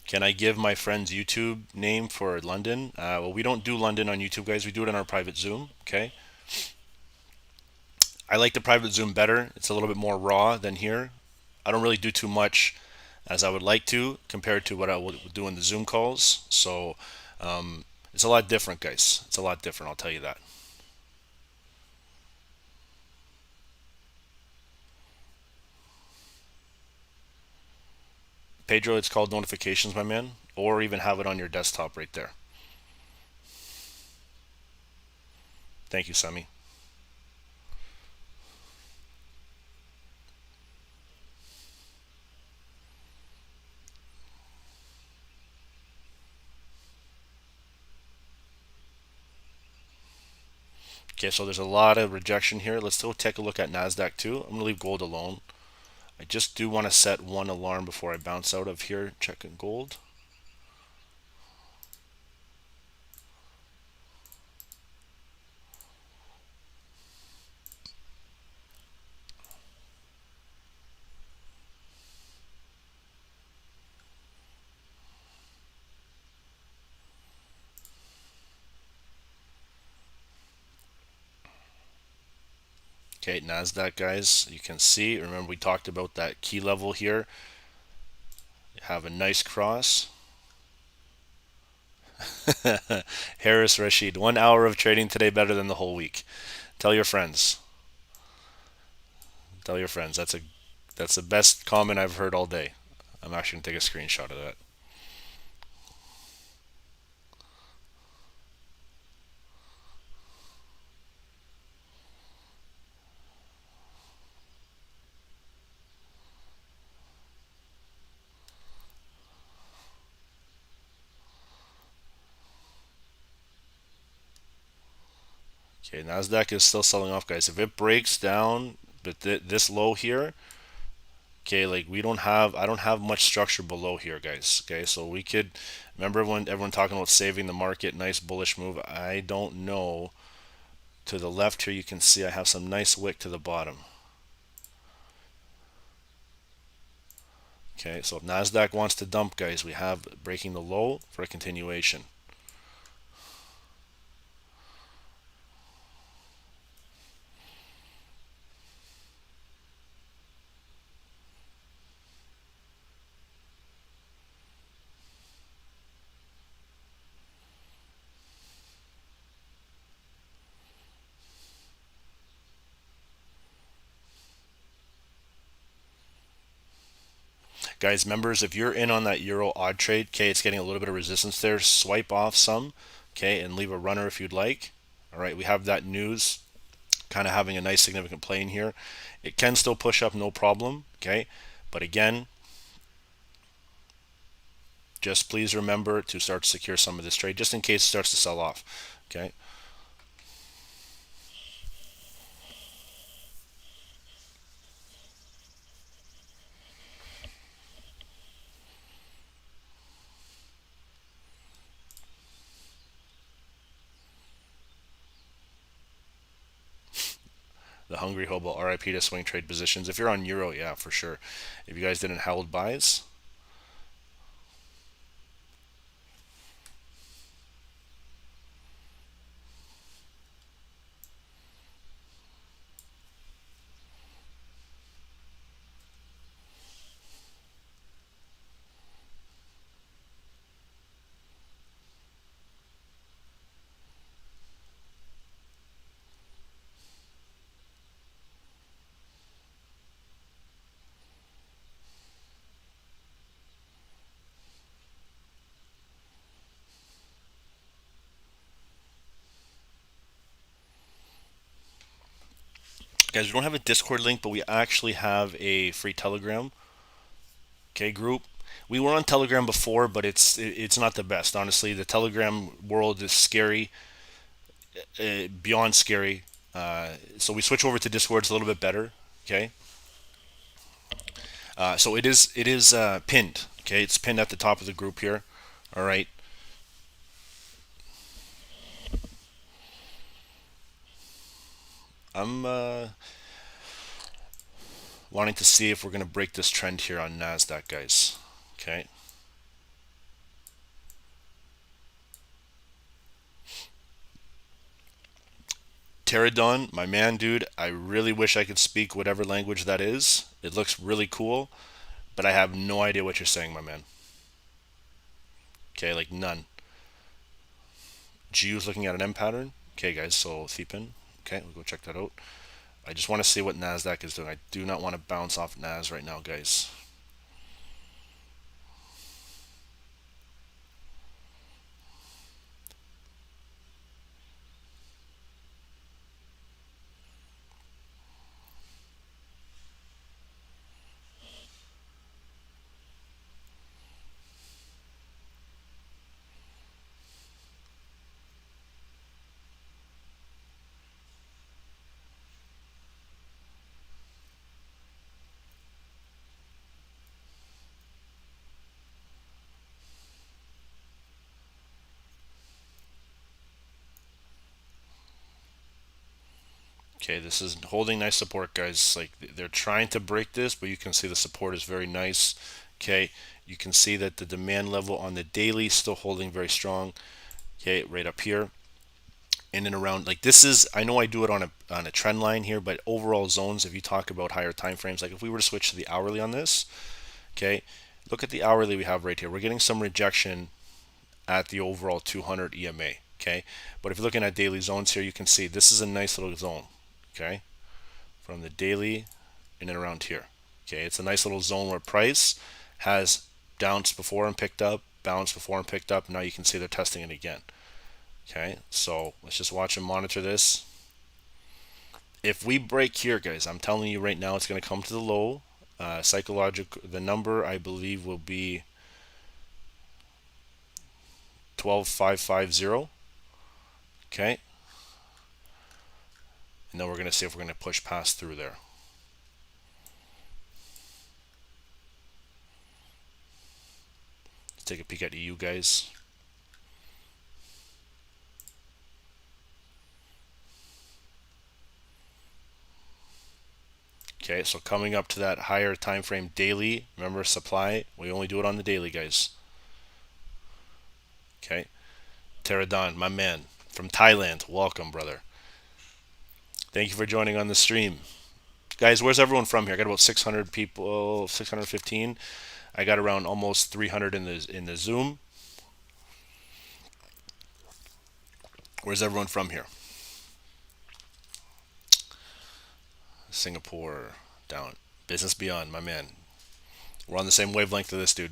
B: Can I give my friend's YouTube name for London? Well, we don't do London on YouTube, guys. We do it on our private Zoom, okay? I like the private Zoom better. It's a little bit more raw than here. I don't really do too much as I would like to compared to what I would do in the Zoom calls. So it's a lot different, guys. It's a lot different, I'll tell you that. Pedro, it's called notifications, my man, or even have it on your desktop right there. Thank you, Sami. Okay, so there's a lot of rejection here. Let's still take a look at Nasdaq too. I'm gonna leave gold alone. I just do want to set one alarm before I bounce out of here. Checking gold. Okay, Nasdaq, guys, you can see. Remember, we talked about that key level here. You have a nice cross. Harris Rashid, 1 hour of trading today better than the whole week. Tell your friends. Tell your friends. That's the best comment I've heard all day. I'm actually gonna take a screenshot of that. Okay, Nasdaq is still selling off, guys. If it breaks down, but this low here, okay, like I don't have much structure below here, guys. Okay, so we could remember when everyone talking about saving the market, nice bullish move. I don't know. To the left here, you can see I have some nice wick to the bottom. Okay, so if Nasdaq wants to dump, guys, we have breaking the low for a continuation. Guys, members, if you're in on that Euro odd trade, okay, it's getting a little bit of resistance there. Swipe off some, okay, and leave a runner if you'd like. All right, we have that news kind of having a nice significant play in here. It can still push up, no problem, okay, but again, just please remember to start to secure some of this trade just in case it starts to sell off, okay. The hungry hobo, RIP to swing trade positions. If you're on Euro, yeah, for sure. If you guys didn't held buys, guys, we don't have a Discord link, but we actually have a free Telegram, okay, group. We were on Telegram before, but it's not the best, honestly. The Telegram world is scary. beyond scary. So we switch over to Discord. It's a little bit better. Okay. So it is pinned. Okay, it's pinned at the top of the group here. All right. I'm wanting to see if we're going to break this trend here on Nasdaq, guys. Okay. Pterodon, my man, dude, I really wish I could speak whatever language that is. It looks really cool, but I have no idea what you're saying, my man. Okay, like none. G's looking at an M pattern. Okay, guys, so Thepin. Okay, we'll go check that out. I just want to see what Nasdaq is doing. I do not want to bounce off Nas right now, guys. Okay, this is holding nice support, guys. Like they're trying to break this, but you can see the support is very nice. Okay, you can see that the demand level on the daily is still holding very strong. Okay, right up here, in and around. Like this is, I know I do it on a trend line here, but overall zones. If you talk about higher time frames, like if we were to switch to the hourly on this, okay, look at the hourly we have right here. We're getting some rejection at the overall 200 EMA. Okay, but if you're looking at daily zones here, you can see this is a nice little zone. Okay, from the daily in and around here. Okay, it's a nice little zone where price has bounced before and picked up, bounced before and picked up. Now you can see they're testing it again. Okay, so let's just watch and monitor this. If we break here, guys, I'm telling you right now, it's going to come to the low. Psychological, the number I believe will be 12550. Okay, and then we're going to see if we're going to push past through there. Let's take a peek at EU, guys. Okay, so coming up to that higher time frame daily, remember supply, we only do it on the daily, guys. Okay, Pterodon, my man from Thailand, welcome, brother. Thank you for joining on the stream. Guys, where's everyone from here? I got about 600 people, 615. I got around almost 300 in the Zoom. Where's everyone from here? Singapore, down. Business Beyond, my man. We're on the same wavelength of this, dude.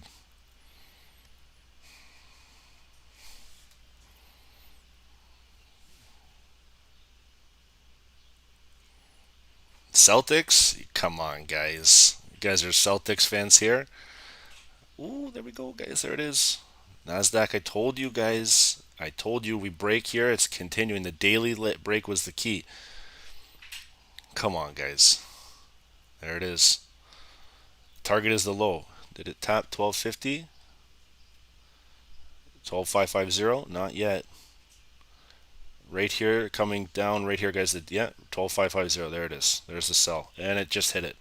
B: Celtics? Come on, guys. You guys are Celtics fans here? Ooh, there we go, guys. There it is. Nasdaq, I told you guys. I told you we break here. It's continuing. The daily lit break was the key. Come on, guys. There it is. Target is the low. Did it tap 1250? 12550? Not yet. Right here, coming down right here, guys. Yeah, 12550. There it is. There's the sell. And it just hit it.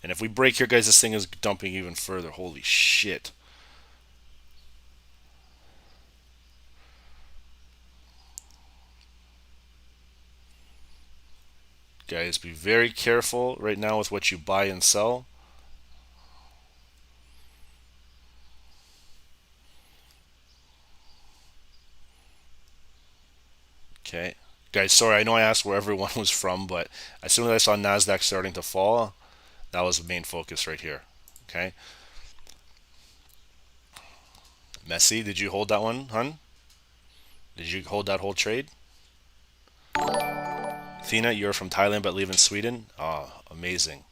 B: And if we break here, guys, this thing is dumping even further. Holy shit. Guys, be very careful right now with what you buy and sell. Okay. Guys, sorry, I know I asked where everyone was from, but as soon as I saw Nasdaq starting to fall, that was the main focus right here. Okay. Messi, did you hold that one, hun? Did you hold that whole trade? Athena, you're from Thailand but live in Sweden. Oh, amazing.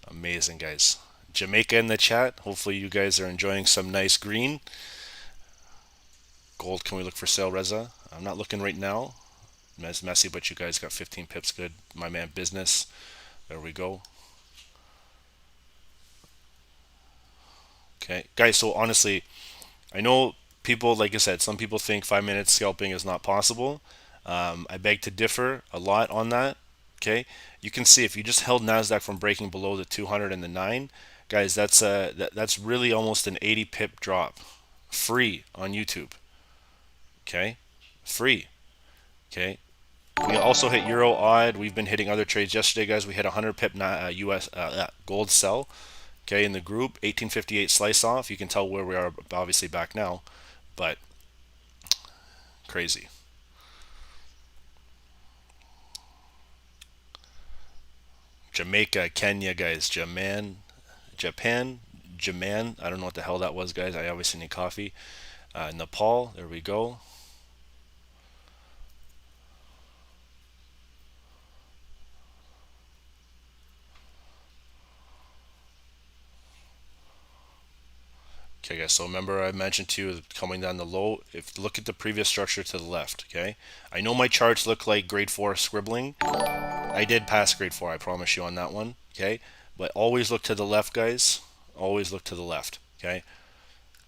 B: Amazing, guys. Jamaica in the chat. Hopefully you guys are enjoying some nice green. Gold, can we look for sale, Reza? I'm not looking right now. It's messy, but you guys got 15 pips good. My man business. There we go. Okay, guys, so honestly, I know people, like I said, some people think 5 minutes scalping is not possible. I beg to differ a lot on that. Okay, you can see if you just held Nasdaq from breaking below the 200 and the 9, guys, that's really almost an 80 pip drop, free on YouTube. Okay, free. Okay, we also hit Euro odd. We've been hitting other trades yesterday, guys. We hit 100 pip US gold sell. Okay, in the group, 1858 slice off. You can tell where we are, obviously back now, but crazy. Jamaica, Kenya, guys, Japan, Jaman. I don't know what the hell that was, guys. I obviously need coffee. Nepal, there we go. Okay, guys, so remember I mentioned to you coming down the low, if look at the previous structure to the left, okay? I know my charts look like grade 4 scribbling. I did pass grade 4, I promise you on that one, okay? But always look to the left, guys. Always look to the left, okay?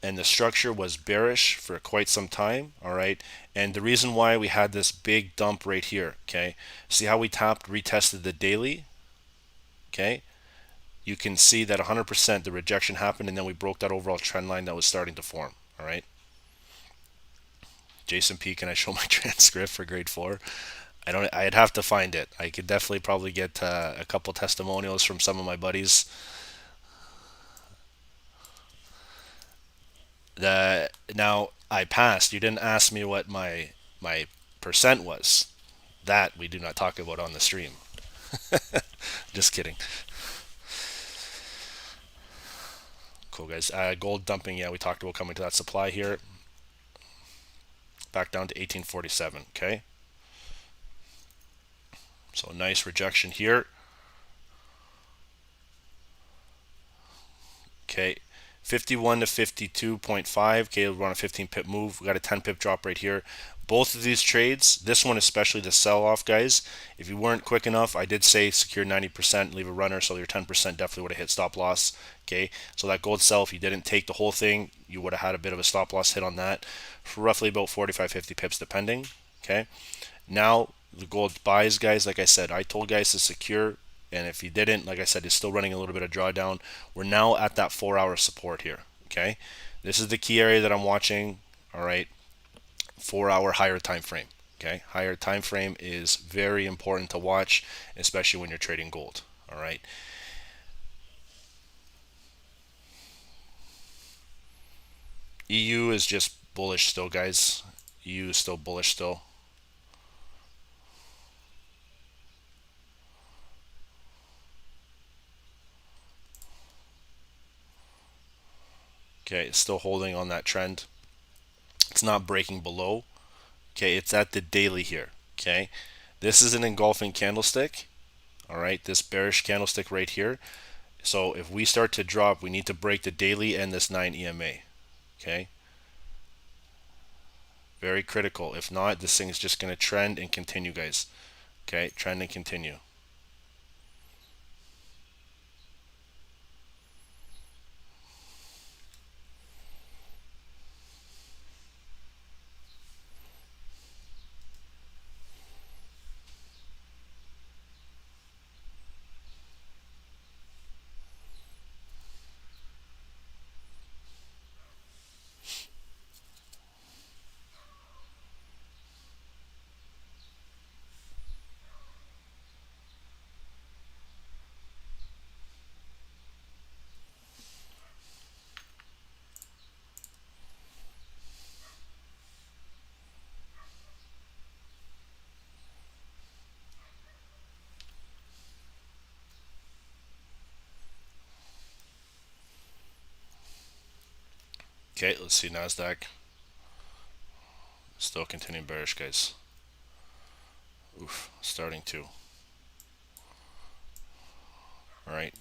B: And the structure was bearish for quite some time, all right? And the reason why we had this big dump right here, okay? See how we retested the daily, okay? You can see that 100% the rejection happened, and then we broke that overall trend line that was starting to form, all right? Jason P, can I show my transcript for grade 4? I'd have to find it. I could definitely probably get a couple testimonials from some of my buddies. Now I passed. You didn't ask me what my percent was. That we do not talk about on the stream. Just kidding. Cool, guys. Gold dumping. Yeah, we talked about coming to that supply here. Back down to 1847. Okay. So nice rejection here. Okay. 51 to 52.5. Okay, we're on a 15 pip move. We got a 10 pip drop right here. Both of these trades, this one especially the sell off, guys. If you weren't quick enough, I did say secure 90%, leave a runner, so your 10% definitely would have hit stop loss. Okay, so that gold sell, if you didn't take the whole thing, you would have had a bit of a stop loss hit on that for roughly about 45-50 pips depending. Okay, now the gold buys, guys. Like I said, I told guys to secure, and if you didn't, like I said, it's still running a little bit of drawdown. We're now at that 4-hour support here. Okay, this is the key area that I'm watching. All right, 4-hour higher time frame. Okay, higher time frame is very important to watch, especially when you're trading gold. All right. EU is just bullish still, guys. EU is still bullish still. Okay, it's still holding on that trend. It's not breaking below. Okay, it's at the daily here. Okay, this is an engulfing candlestick. All right, this bearish candlestick right here. So if we start to drop, we need to break the daily and this 9 EMA. Okay, very critical. If not, this thing is just going to trend and continue, guys. Okay, trend and continue. Okay, let's see Nasdaq. Still continuing bearish, guys. Oof, starting to. All right.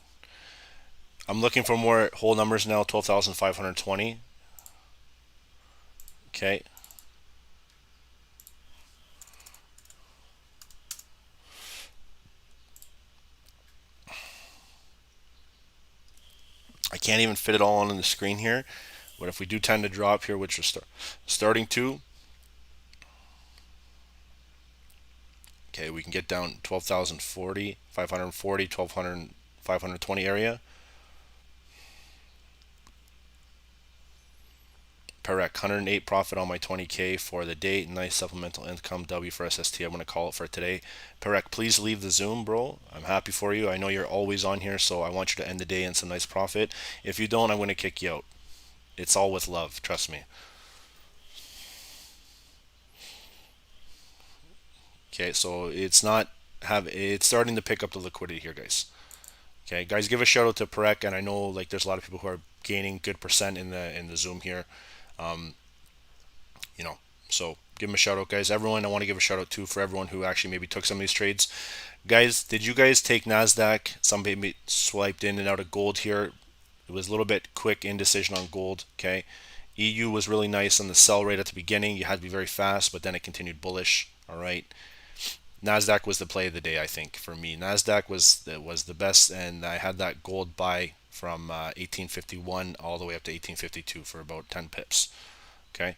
B: I'm looking for more whole numbers now, 12,520. Okay. I can't even fit it all on the screen here, but if we do tend to drop here, which we're starting to, okay, we can get down 12,040, 540, 1200, 520 area. Perec, 108 profit on my 20K for the day. Nice supplemental income W for SST. I'm going to call it for today. Perec, please leave the Zoom, bro. I'm happy for you. I know you're always on here, so I want you to end the day in some nice profit. If you don't, I'm going to kick you out. It's all with love, trust me. Okay, so it's starting to pick up the liquidity here, guys. Okay, guys, give a shout out to Perec, and I know like there's a lot of people who are gaining good percent in the Zoom here. You know, so give them a shout out, guys. Everyone, I want to give a shout out too for everyone who actually maybe took some of these trades. Guys, did you guys take Nasdaq? Somebody swiped in and out of gold here. It was a little bit quick indecision on gold. Okay, EU was really nice on the sell rate at the beginning. You had to be very fast, but then it continued bullish. All right. Nasdaq was the play of the day, I think, for me. Nasdaq was the best, and I had that gold buy from 1851 all the way up to 1852 for about 10 pips. Okay.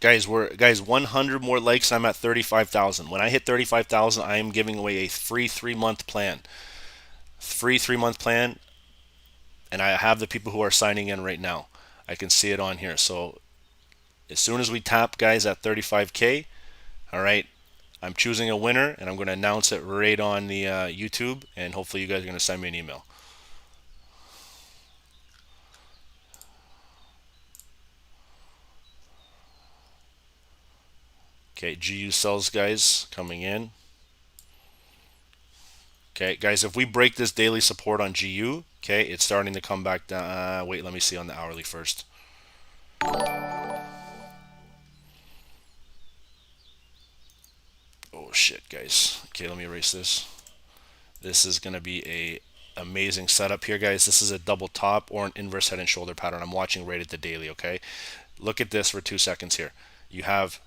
B: Guys, 100 more likes. I'm at 35,000. When I hit 35,000, I am giving away a free 3-month plan. Free 3-month plan, and I have the people who are signing in right now. I can see it on here. So as soon as we tap, guys, at 35K, all right, I'm choosing a winner, and I'm going to announce it right on the YouTube, and hopefully you guys are going to send me an email. Okay, GU sells, guys, coming in. Okay, guys, if we break this daily support on GU, okay, it's starting to come back down. Wait, let me see on the hourly first. Oh shit, guys. Okay, let me erase this. This is going to be a amazing setup here, guys. This is a double top or an inverse head and shoulder pattern. I'm watching right at the daily, okay? Look at this for 2 seconds here. You have,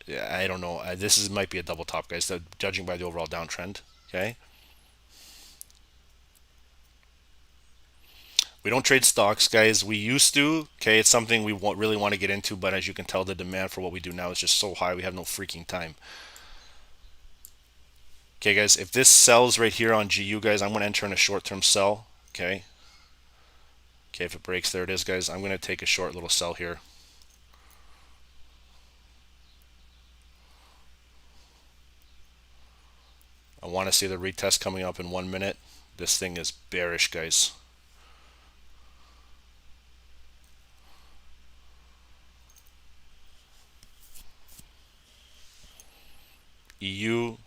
B: I don't know, this might be a double top, guys, judging by the overall downtrend, okay? We don't trade stocks, guys. We used to, okay? It's something we really want to get into, but as you can tell, the demand for what we do now is just so high, we have no freaking time. Okay, guys, if this sells right here on GU, guys, I'm going to enter in a short-term sell, okay? Okay, if it breaks, there it is, guys. I'm going to take a short little sell here. I want to see the retest coming up in 1 minute. This thing is bearish, guys. EU,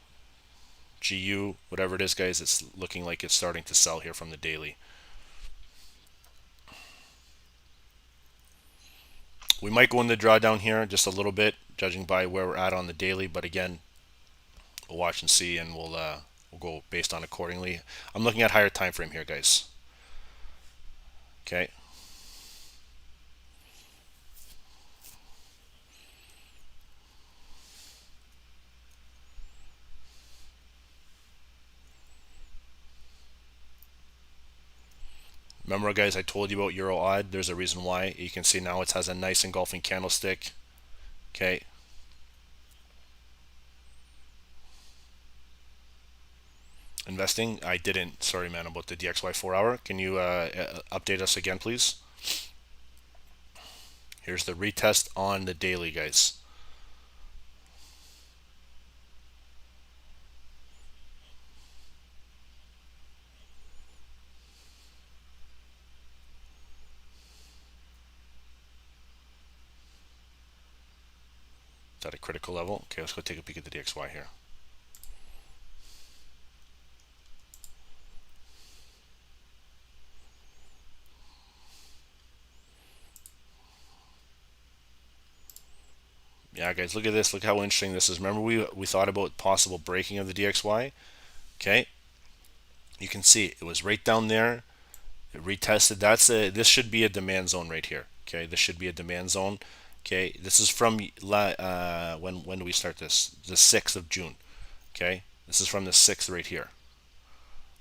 B: GU, whatever it is, guys, it's looking like it's starting to sell here from the daily. We might go in the drawdown here just a little bit, judging by where we're at on the daily, but again, we'll watch and see, and we'll go based on accordingly. I'm looking at higher time frame here, guys. Okay. Remember, guys, I told you about Euro odd. There's a reason why. You can see now it has a nice engulfing candlestick. Okay. Investing, I didn't. Sorry, man, about the DXY 4-hour. Can you update us again, please? Here's the retest on the daily, guys. It's at a critical level. Okay, let's go take a peek at the DXY here. Yeah, guys, look at this. Look how interesting this is. Remember we thought about possible breaking of the DXY? Okay. You can see it was right down there. It retested. This should be a demand zone right here. Okay, this should be a demand zone. Okay, this is from when do we start this? The 6th of June. Okay, this is from the 6th right here.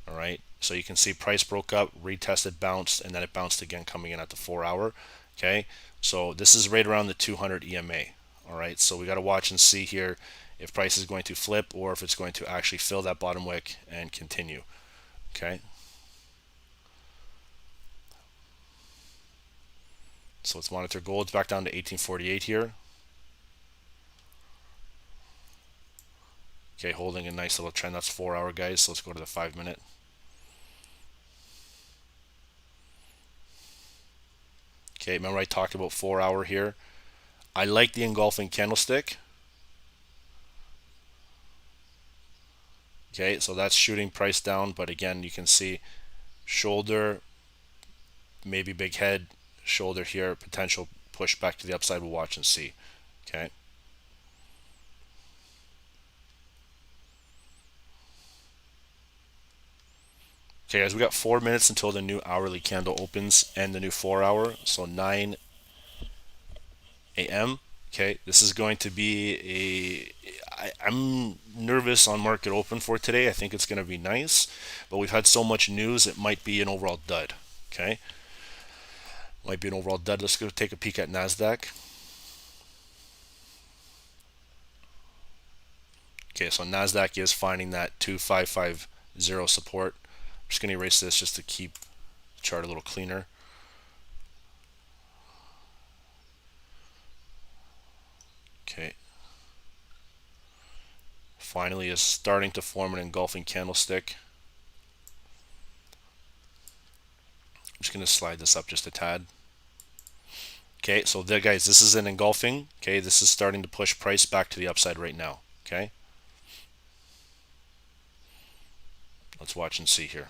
B: All right, so you can see price broke up, retested, bounced, and then it bounced again coming in at the 4-hour. Okay, so this is right around the 200 EMA. All right, so we got to watch and see here if price is going to flip or if it's going to actually fill that bottom wick and continue. Okay, so let's monitor gold. It's back down to 1848 here. Okay, holding a nice little trend. That's 4-hour, guys. So let's go to the 5-minute. Okay, remember I talked about 4-hour here. I like the engulfing candlestick. Okay, so that's shooting price down, but again, you can see shoulder, maybe big head, shoulder here, potential push back to the upside. We'll watch and see. Okay. Okay, guys, we got 4 minutes until the new hourly candle opens and the new 4-hour. So 9 a.m. Okay, this is going to be I'm nervous on market open for today. I think it's going to be nice, but we've had so much news, it might be an overall dud. Okay, might be an overall dud. Let's go take a peek at Nasdaq. Okay, so Nasdaq is finding that 2550 support. I'm just going to erase this just to keep the chart a little cleaner. Okay. Finally is starting to form an engulfing candlestick. I'm just going to slide this up just a tad. Okay, so there, guys, this is an engulfing. Okay, this is starting to push price back to the upside right now. Okay, let's watch and see here.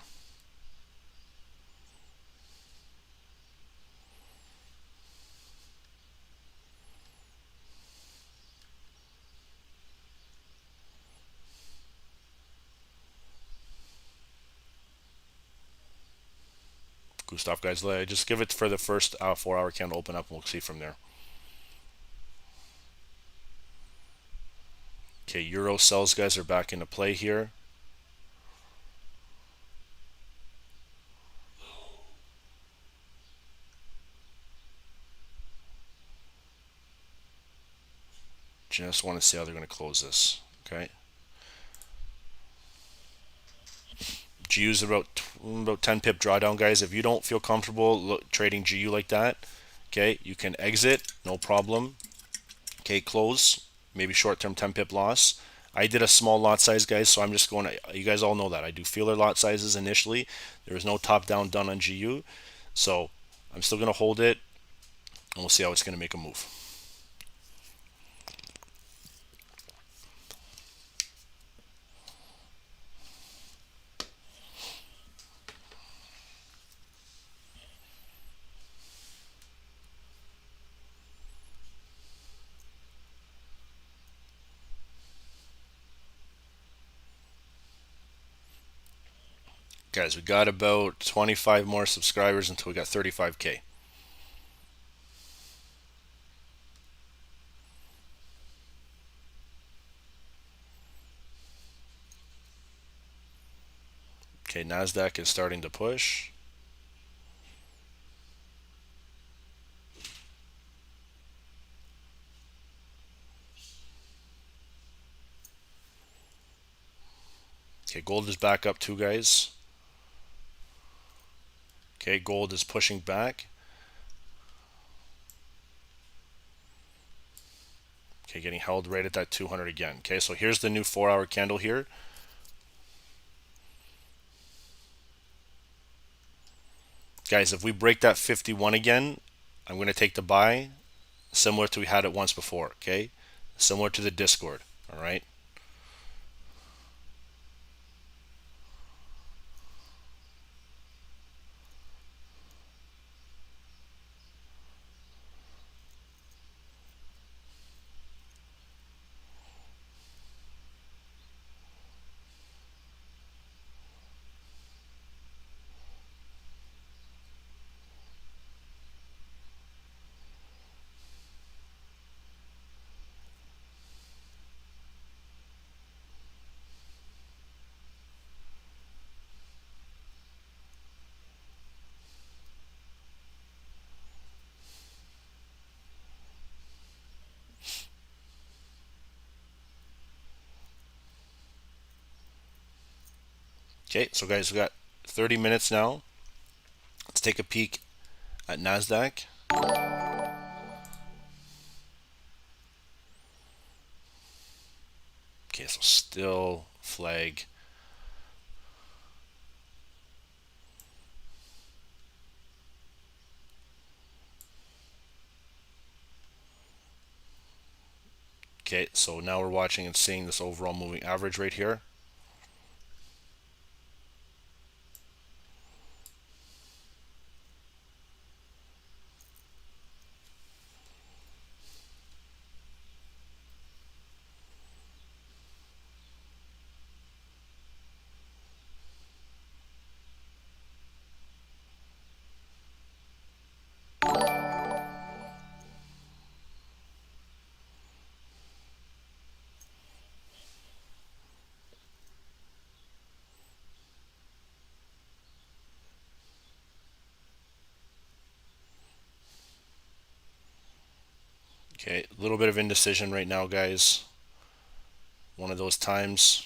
B: Gustav, guys, just give it for the first 4-hour candle open up and we'll see from there. Okay, Euro sells, guys, are back into play here. Just want to see how they're going to close this. Okay. GU's about 10 pip drawdown, guys. If you don't feel comfortable trading GU like that, okay, you can exit, no problem. Okay, close, maybe short-term 10 pip loss. I did a small lot size, guys, so I'm just going to, you guys all know that. I do feeler lot sizes initially. There is no top-down done on GU, so I'm still going to hold it, and we'll see how it's going to make a move. Guys, we got about 25 more subscribers until we got 35K. Okay, Nasdaq is starting to push. Okay, gold is back up too, guys. Okay, gold is pushing back. Okay, getting held right at that 200 again. Okay, so here's the new 4-hour candle here. Guys, if we break that 51 again, I'm going to take the buy, similar to we had it once before, okay? Similar to the Discord, all right? Okay, so guys, we got 30 minutes now. Let's take a peek at Nasdaq. Okay, so still flag. Okay, so now we're watching and seeing this overall moving average right here. Okay, a little bit of indecision right now, guys. One of those times.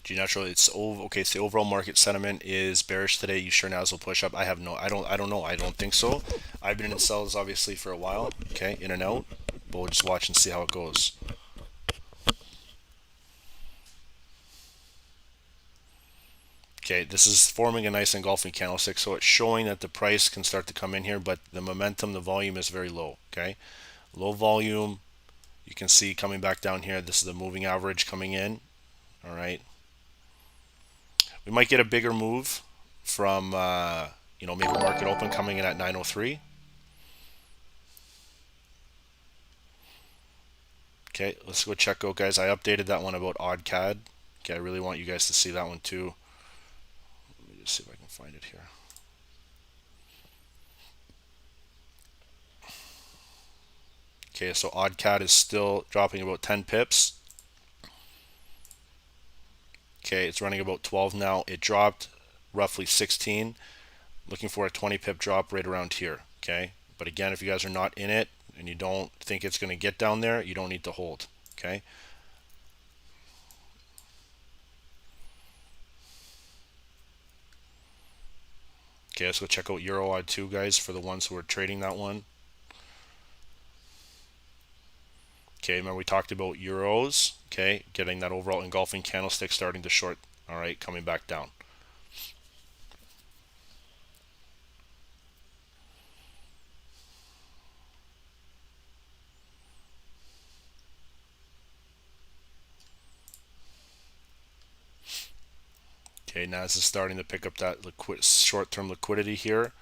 B: G natural, it's over. Okay, so the overall market sentiment is bearish today. You sure Nas will push up? I have no. I don't know. I don't think so. I've been in sells obviously for a while. Okay, in and out. But we'll just watch and see how it goes. Okay, this is forming a nice engulfing candlestick, so it's showing that the price can start to come in here, but the momentum, the volume is very low. Okay, low volume. You can see coming back down here. This is the moving average coming in. All right. We might get a bigger move from maybe market open coming in at 903. Okay, let's go check out, guys. I updated that one about odd CAD. Okay, I really want you guys to see that one too. Let me just see if I can find it here. Okay, so odd CAD is still dropping about 10 pips. Okay, it's running about 12 now. It dropped roughly 16. Looking for a 20 pip drop right around here. Okay, but again, if you guys are not in it and you don't think it's going to get down there, you don't need to hold. Okay. Okay, let's go check out Euro odd 2, guys, for the ones who are trading that one. Okay, remember we talked about euros. Okay, getting that overall engulfing candlestick starting to short. All right, coming back down. Okay, now this is starting to pick up that short-term liquidity here.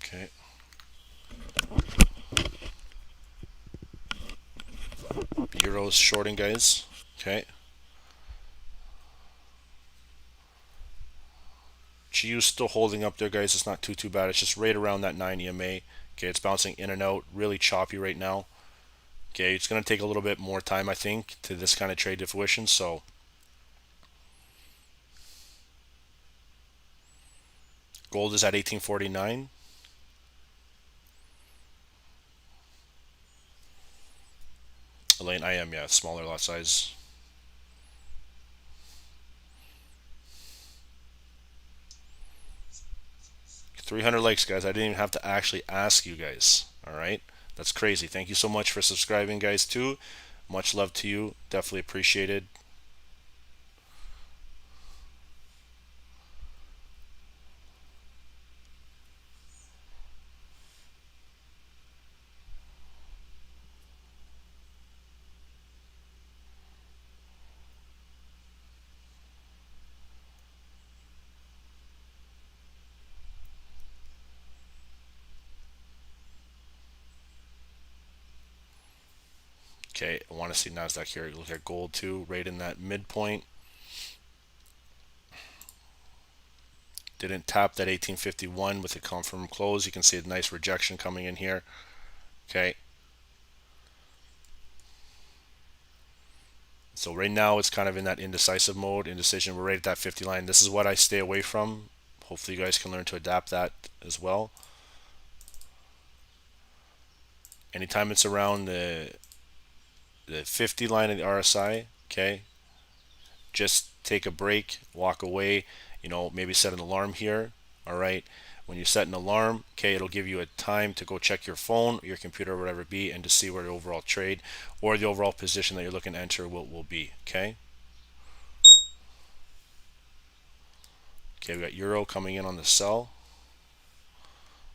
B: Okay. Euros shorting, guys. Okay. GU still holding up there, guys. It's not too bad. It's just right around that 9 EMA. Okay, it's bouncing in and out, really choppy right now. Okay, it's going to take a little bit more time, I think, to this kind of trade to fruition. So gold is at 1849. Elaine, I am, yeah, smaller lot size. $300 likes, guys. I didn't even have to actually ask you guys. All right, that's crazy. Thank you so much for subscribing, guys, too. Much love to you. Definitely appreciated. Okay, I want to see Nasdaq here. Look at gold too, right in that midpoint. Didn't tap that 1851 with a confirmed close. You can see a nice rejection coming in here. Okay. So right now it's kind of in that indecisive mode, indecision. We're right at that 50 line. This is what I stay away from. Hopefully you guys can learn to adapt that as well. Anytime it's around the 50 line of the RSI, okay, just take a break, walk away, you know, maybe set an alarm here. All right, when you set an alarm, okay, it'll give you a time to go check your phone, your computer, or whatever it be, and to see where the overall trade or the overall position that you're looking to enter will be. Okay, we got euro coming in on the sell.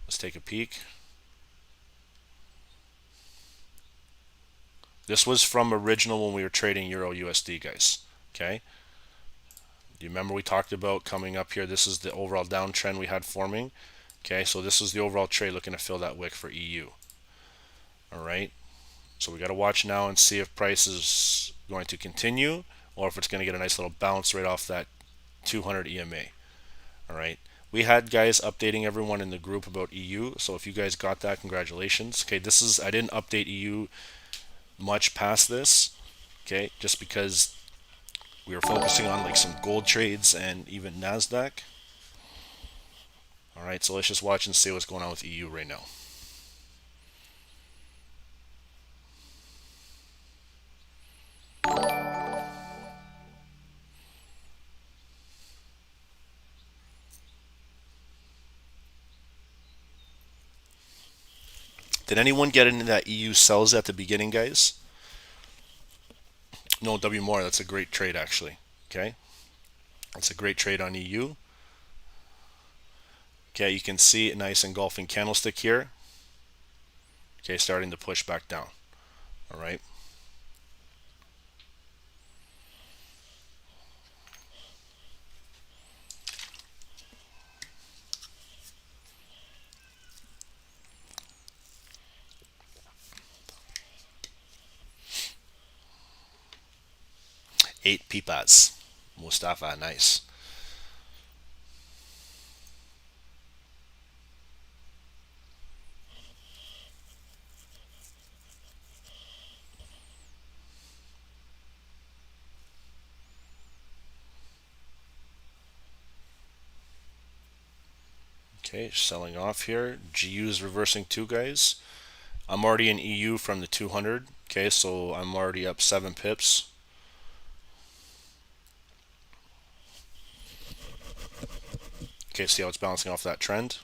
B: Let's take a peek. This was from original when we were trading euro USD, guys. Okay, do you remember we talked about coming up here? This is the overall downtrend we had forming. Okay, so this is the overall trade looking to fill that wick for EU. All right, so we got to watch now and see if price is going to continue or if it's going to get a nice little bounce right off that 200 EMA. All right, we had guys updating everyone in the group about EU, so if you guys got that, congratulations. Okay, this is, I didn't update EU much past this, okay, just because we were focusing on like some gold trades and even Nasdaq. All right, so let's just watch and see what's going on with EU right now. Did anyone get into that EU sells at the beginning, guys? No, W more. That's a great trade, actually. Okay, that's a great trade on EU. Okay, you can see a nice engulfing candlestick here. Okay, starting to push back down. All right. Eight pipas. Mustafa, nice. Okay, selling off here. GU is reversing too, guys. I'm already in EU from the 200. Okay, so I'm already up 7 pips. Okay, see how it's bouncing off that trend.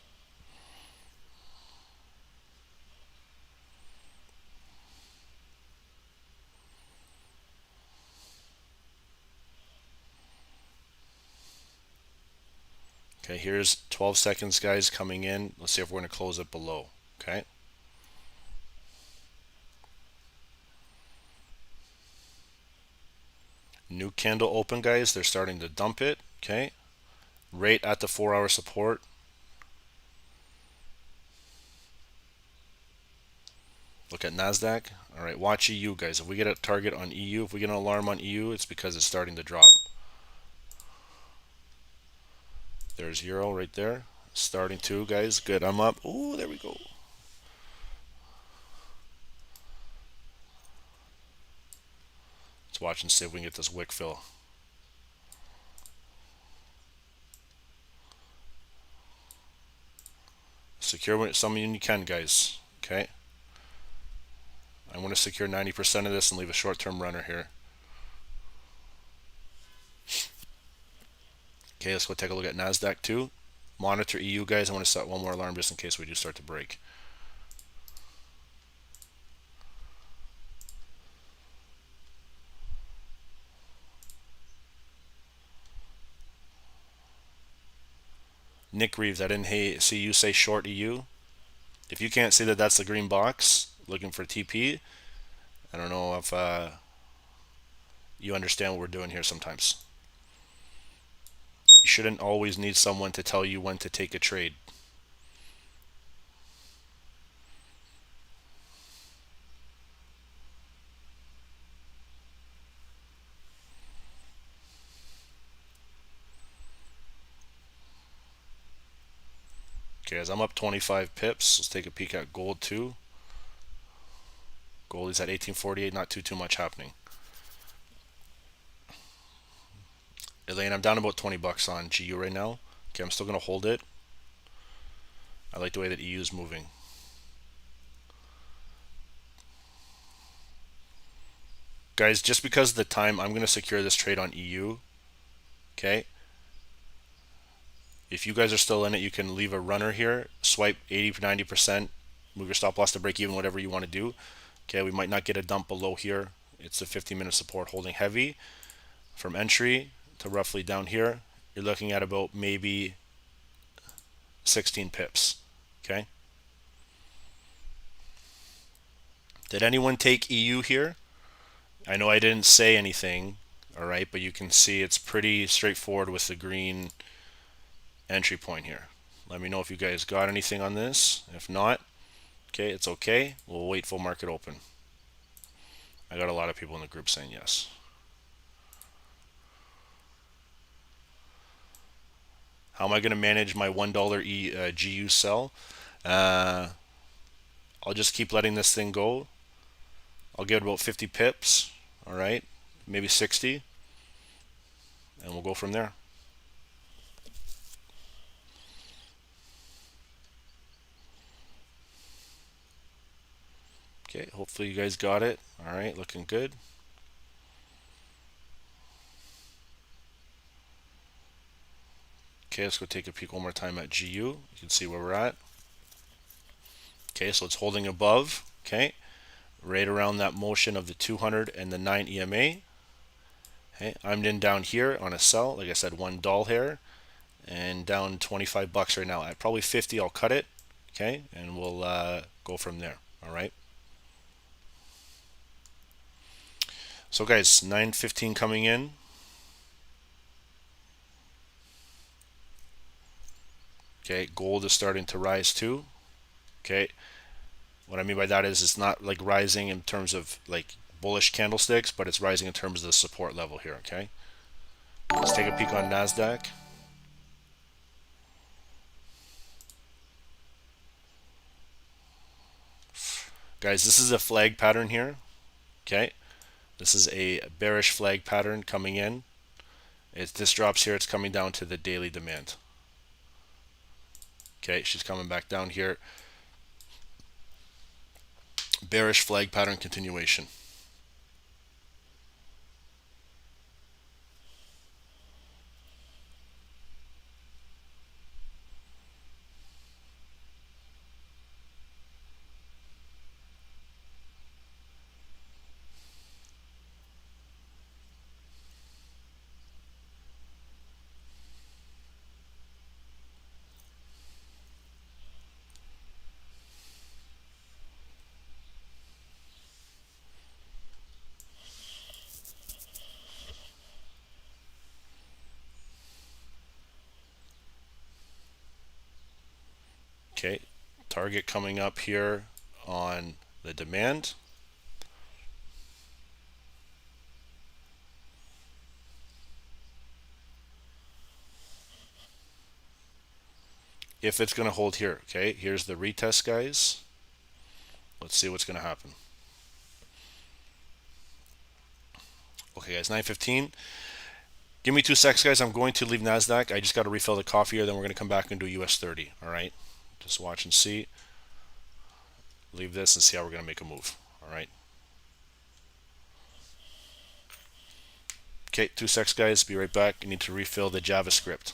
B: Okay, here's 12 seconds, guys, coming in. Let's see if we're going to close it below. Okay. New candle open, guys. They're starting to dump it. Okay. Right at the 4-hour support. Look at Nasdaq. All right, watch EU, guys. If we get a target on EU, if we get an alarm on EU, it's because it's starting to drop. There's euro right there. Starting to, guys. Good. I'm up. Oh, there we go. Let's watch and see if we can get this wick fill. Secure some you can, guys. Okay. I want to secure 90% of this and leave a short-term runner here. Okay, let's go take a look at Nasdaq too. Monitor EU, guys. I want to set one more alarm just in case we do start to break. Nick Reeves, I didn't see you say short EU. If you can't see that that's the green box looking for TP, I don't know if you understand what we're doing here sometimes. You shouldn't always need someone to tell you when to take a trade. Okay, as I'm up 25 pips, let's take a peek at gold too. Gold is at 1848, not too much happening. Elaine, I'm down about 20 bucks on GU right now. Okay, I'm still gonna hold it. I like the way that EU is moving. Guys, just because of the time, I'm gonna secure this trade on EU. Okay. If you guys are still in it, you can leave a runner here, swipe 80-90%, move your stop loss to break even, whatever you want to do. Okay, we might not get a dump below here. It's the 15-minute support holding heavy. From entry to roughly down here, you're looking at about maybe 16 pips. Okay. Did anyone take EU here? I know I didn't say anything, all right, but you can see it's pretty straightforward with the green entry point here. Let me know if you guys got anything on this. If not, okay, it's okay. We'll wait full market open. I got a lot of people in the group saying yes. How am I going to manage my $1 GU sell? I'll just keep letting this thing go. I'll get about 50 pips, all right, maybe 60, and we'll go from there. Okay, hopefully you guys got it. All right, looking good. Okay, let's go take a peek one more time at GU. You can see where we're at. Okay, so it's holding above, okay, right around that motion of the 200 and the 9 EMA. Okay, I'm in down here on a sell, like I said, $1 here, and down 25 bucks right now. At probably 50, I'll cut it, okay, and we'll go from there, all right? So guys, 9:15 coming in. Okay, gold is starting to rise too. Okay, what I mean by that is it's not like rising in terms of like bullish candlesticks, but it's rising in terms of the support level here. Okay, let's take a peek on Nasdaq. Guys, this is a flag pattern here. Okay, this is a bearish flag pattern coming in. If this drops here, it's coming down to the daily demand. Okay, she's coming back down here. Bearish flag pattern continuation. Okay, target coming up here on the demand. If it's going to hold here, okay, here's the retest, guys. Let's see what's going to happen. Okay, guys, 9:15. Give me 2 secs, guys. I'm going to leave Nasdaq. I just got to refill the coffee here. Then we're going to come back and do US 30. All right, just watch and see. Leave this and see how we're going to make a move. All right. Okay, 2 secs, guys. Be right back. I need to refill the JavaScript.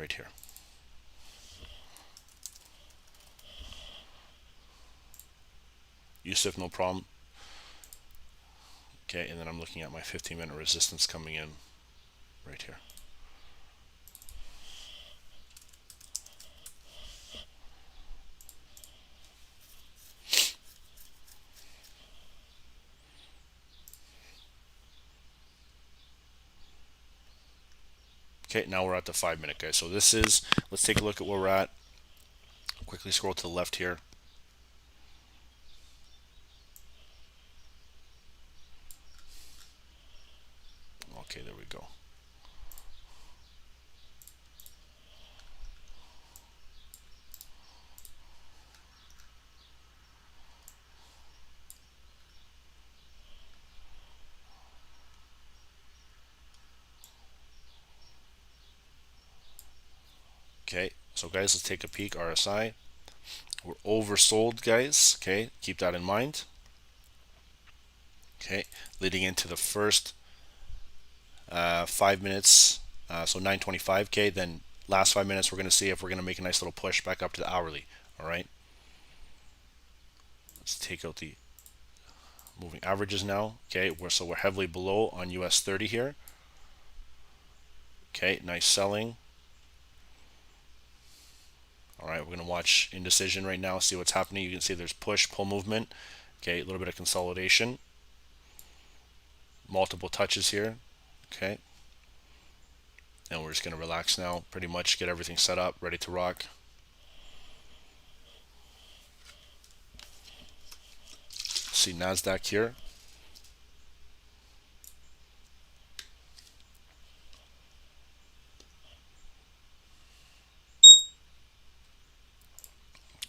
B: right here. Yusuf, no problem. Okay, and then I'm looking at my 15-minute resistance coming in right here. Okay, now we're at the 5-minute, guys. So this is, let's take a look at where we're at. Quickly scroll to the left here. Okay, there we go. Okay, so guys, let's take a peek. RSI. We're oversold, guys. Okay, keep that in mind. Okay, leading into the first 5 minutes, so 9:25. Okay, then last 5 minutes, we're going to see if we're going to make a nice little push back up to the hourly. All right, let's take out the moving averages now. Okay, we're heavily below on US 30 here. Okay, nice selling. All right, we're going to watch indecision right now, see what's happening. You can see there's push, pull movement. Okay, a little bit of consolidation. Multiple touches here. Okay. And we're just going to relax now, pretty much get everything set up, ready to rock. See Nasdaq here.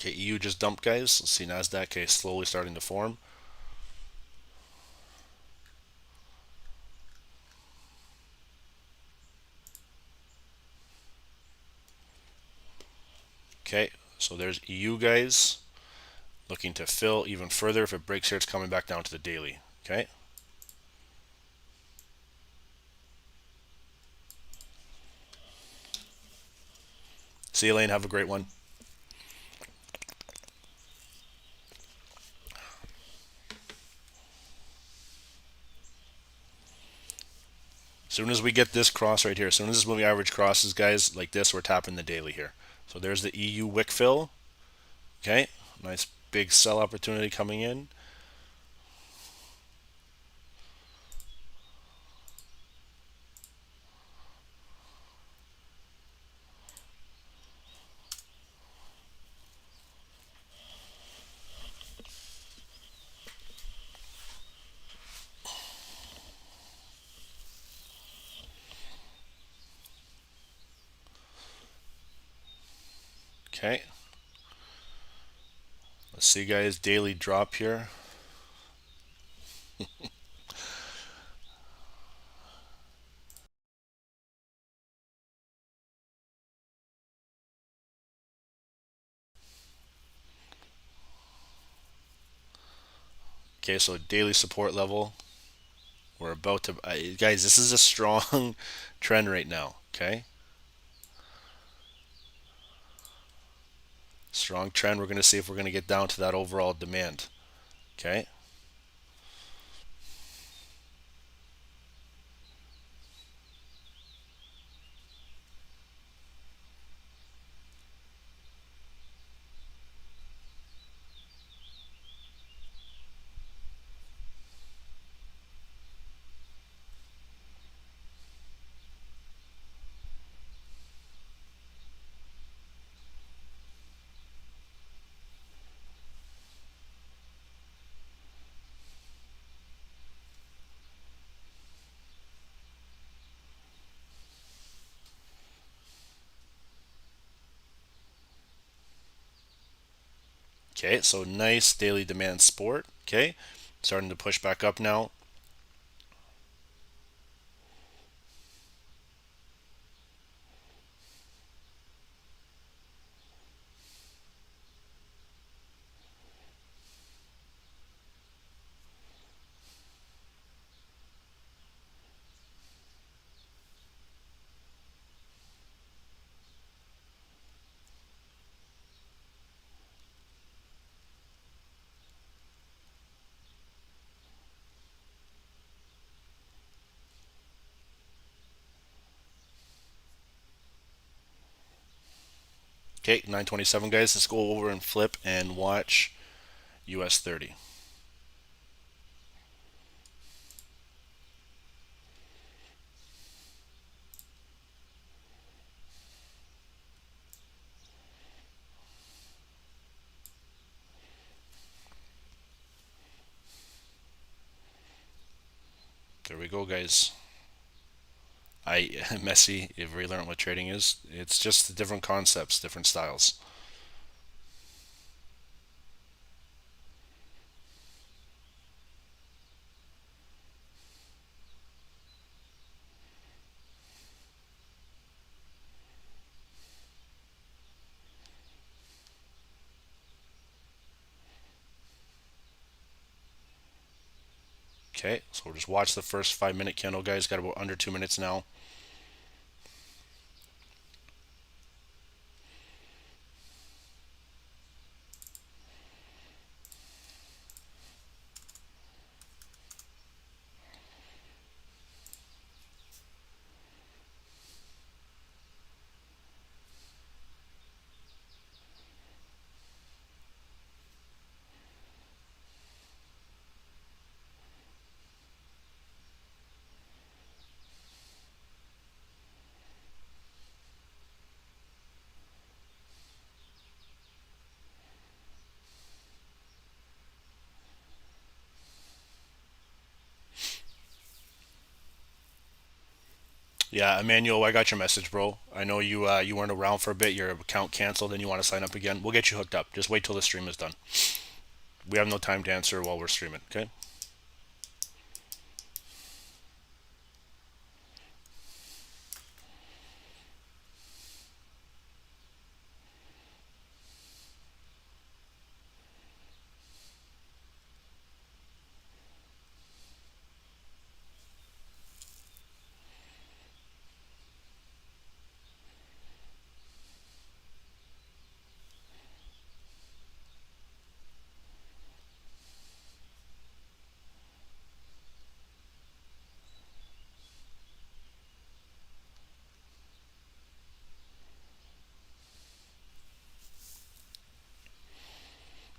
B: Okay, EU just dumped, guys. Let's see Nasdaq, okay, slowly starting to form. Okay, so there's EU, guys, looking to fill even further. If it breaks here, it's coming back down to the daily. Okay. See you, Lane. Have a great one. As soon as we get this cross right here, as soon as this moving average crosses, guys, like this, we're tapping the daily here. So there's the EU wick fill. Okay, nice big sell opportunity coming in. Okay. Let's see, guys, daily drop here. Okay, so daily support level. We're about to, guys, this is a strong trend right now. Okay. Strong trend. We're going to see if we're going to get down to that overall demand. Okay. Okay, so nice daily demand support. Okay, starting to push back up now. Okay, 927 guys. Let's go over and flip and watch US 30. There we go, guys. Messy, you've relearned what trading is. It's just different concepts, different styles. Okay, so we'll just watch the first 5 minute candle, guys. Got about under 2 minutes now. Yeah, Emmanuel, I got your message, bro. I know you weren't around for a bit. Your account canceled, and you want to sign up again. We'll get you hooked up. Just wait till the stream is done. We have no time to answer while we're streaming. Okay.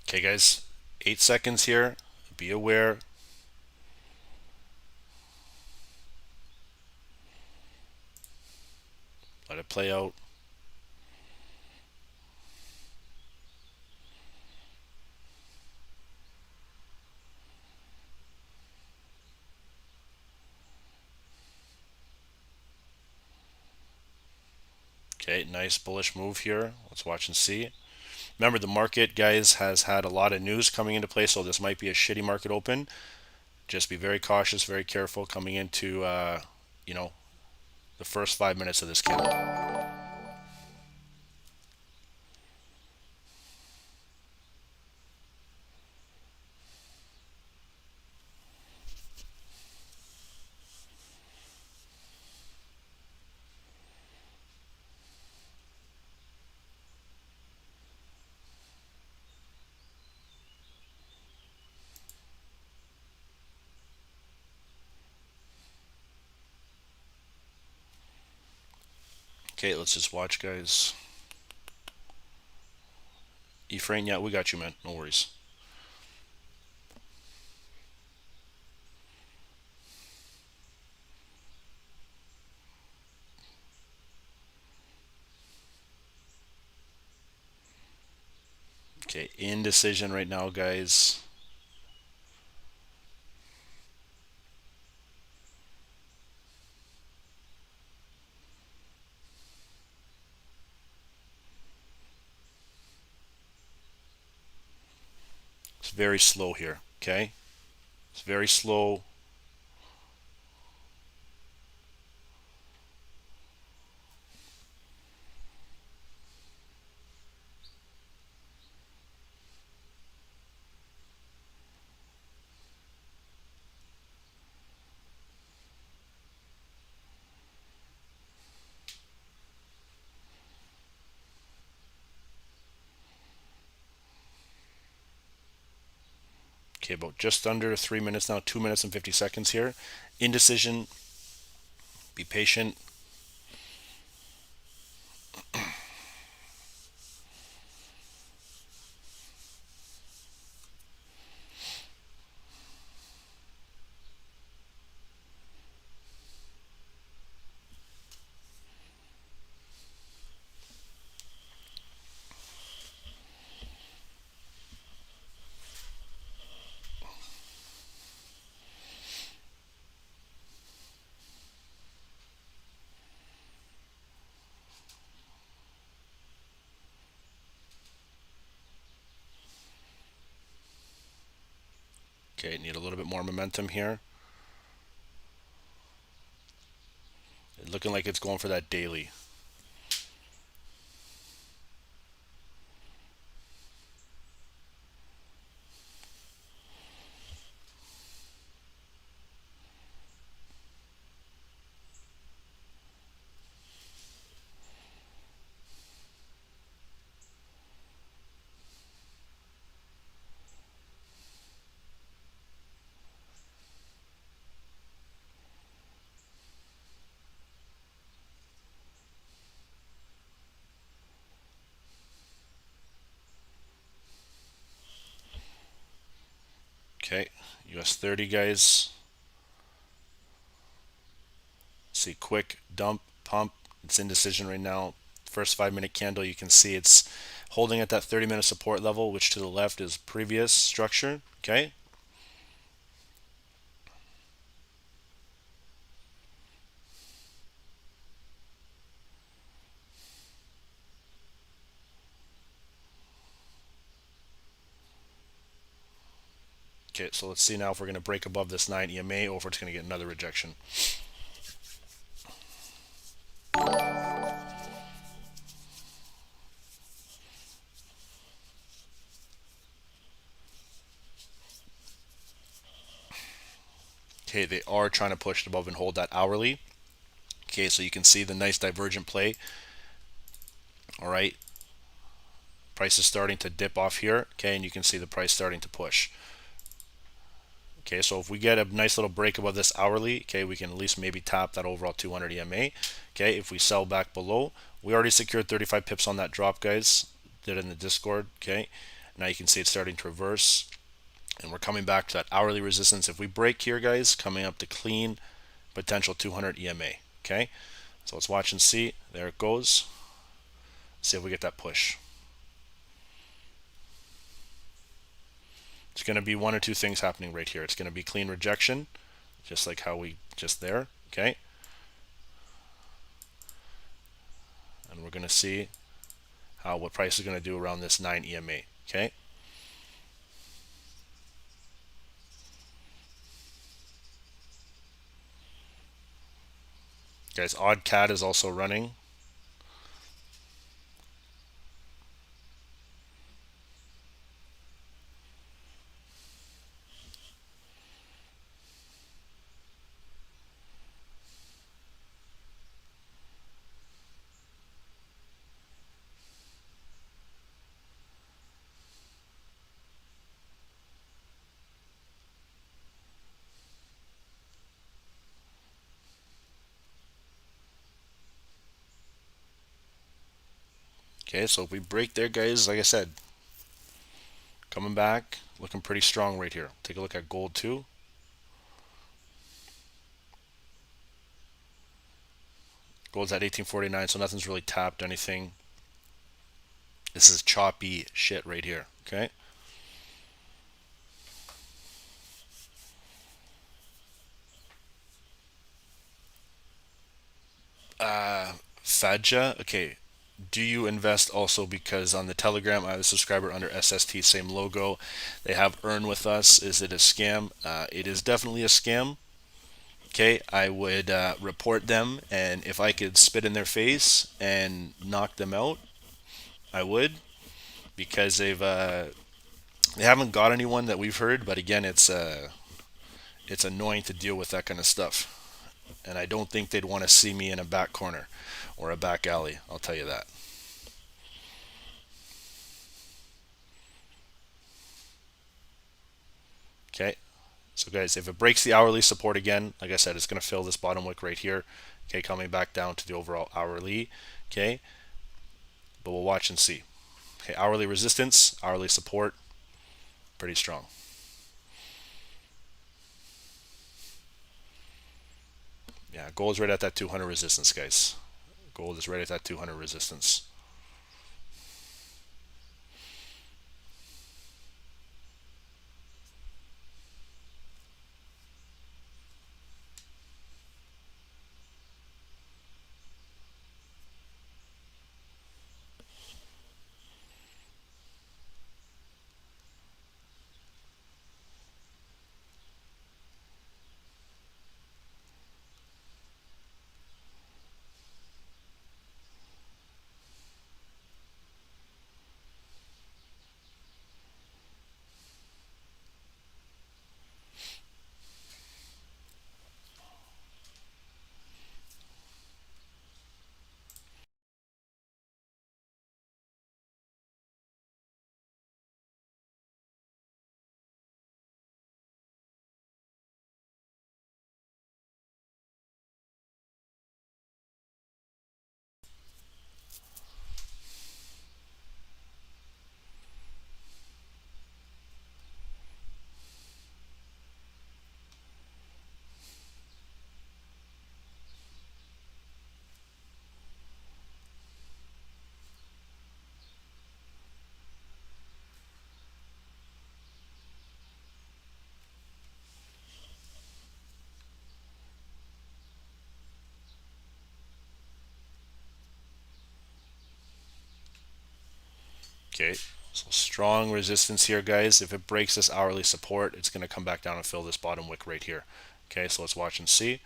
B: Okay, guys. 8 seconds here. Be aware. Let it play out. Okay, nice bullish move here. Let's watch and see. Remember, the market, guys, has had a lot of news coming into play, so this might be a shitty market open. Just be very cautious, very careful coming into, you know, the first 5 minutes of this candle. Okay, let's just watch, guys. Ephraim, yeah, we got you, man. No worries. Okay, indecision right now, guys. It's very slow here, okay? It's very slow. Okay, about just under 3 minutes now, 2 minutes and 50 seconds here. Indecision. Be patient. Okay, need a little bit more momentum here. Looking like it's going for that daily. Okay, US 30 guys. See, quick dump, pump. It's indecision right now. First 5-minute candle, you can see it's holding at that 30-minute support level, which to the left is previous structure. Okay. Okay, so let's see now if we're going to break above this 9 EMA or if it's going to get another rejection. Okay, they are trying to push above and hold that hourly. Okay, so you can see the nice divergent play. All right, price is starting to dip off here. Okay, and you can see the price starting to push. Okay, so if we get a nice little break above this hourly, okay, we can at least maybe tap that overall 200 EMA. Okay, if we sell back below, we already secured 35 pips on that drop, guys. Did it in the Discord. Okay, now you can see it's starting to reverse, and we're coming back to that hourly resistance. If we break here, guys, coming up to clean potential 200 EMA. Okay, so let's watch and see. There it goes. See if we get that push. It's going to be one or two things happening right here. It's going to be clean rejection, just like how we just there. Okay, and we're going to see what price is going to do around this 9 EMA. Okay, guys, odd cat is also running. Okay, so if we break there, guys, like I said, coming back, looking pretty strong right here. Take a look at gold too. Gold's at 1849, so nothing's really tapped anything. This is choppy shit right here. Okay. Fadja. Okay. Do you invest also because on the Telegram I have a subscriber under SST, same logo. They have earn with us. Is it a scam? It is definitely a scam. Okay, I would report them, and if I could spit in their face and knock them out, I would, because they haven't got anyone that we've heard. But again, it's annoying to deal with that kind of stuff, and I don't think they'd want to see me in a back corner or a back alley. I'll tell you that. Okay, so guys, if it breaks the hourly support again, like I said, it's going to fill this bottom wick right here. Okay, coming back down to the overall hourly. Okay, but we'll watch and see. Okay, hourly resistance, hourly support, pretty strong. Yeah, gold is right at that 200 resistance, guys. Gold is right at that 200 resistance. Okay, so strong resistance here, guys. If it breaks this hourly support, it's going to come back down and fill this bottom wick right here. Okay, so let's watch and see.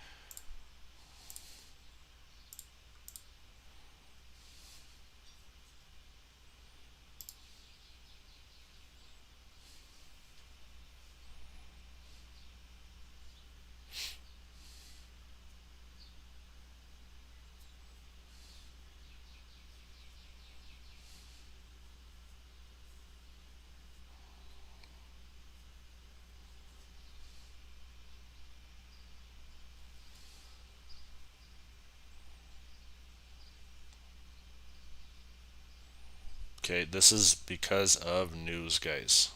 B: Okay, this is because of news, guys.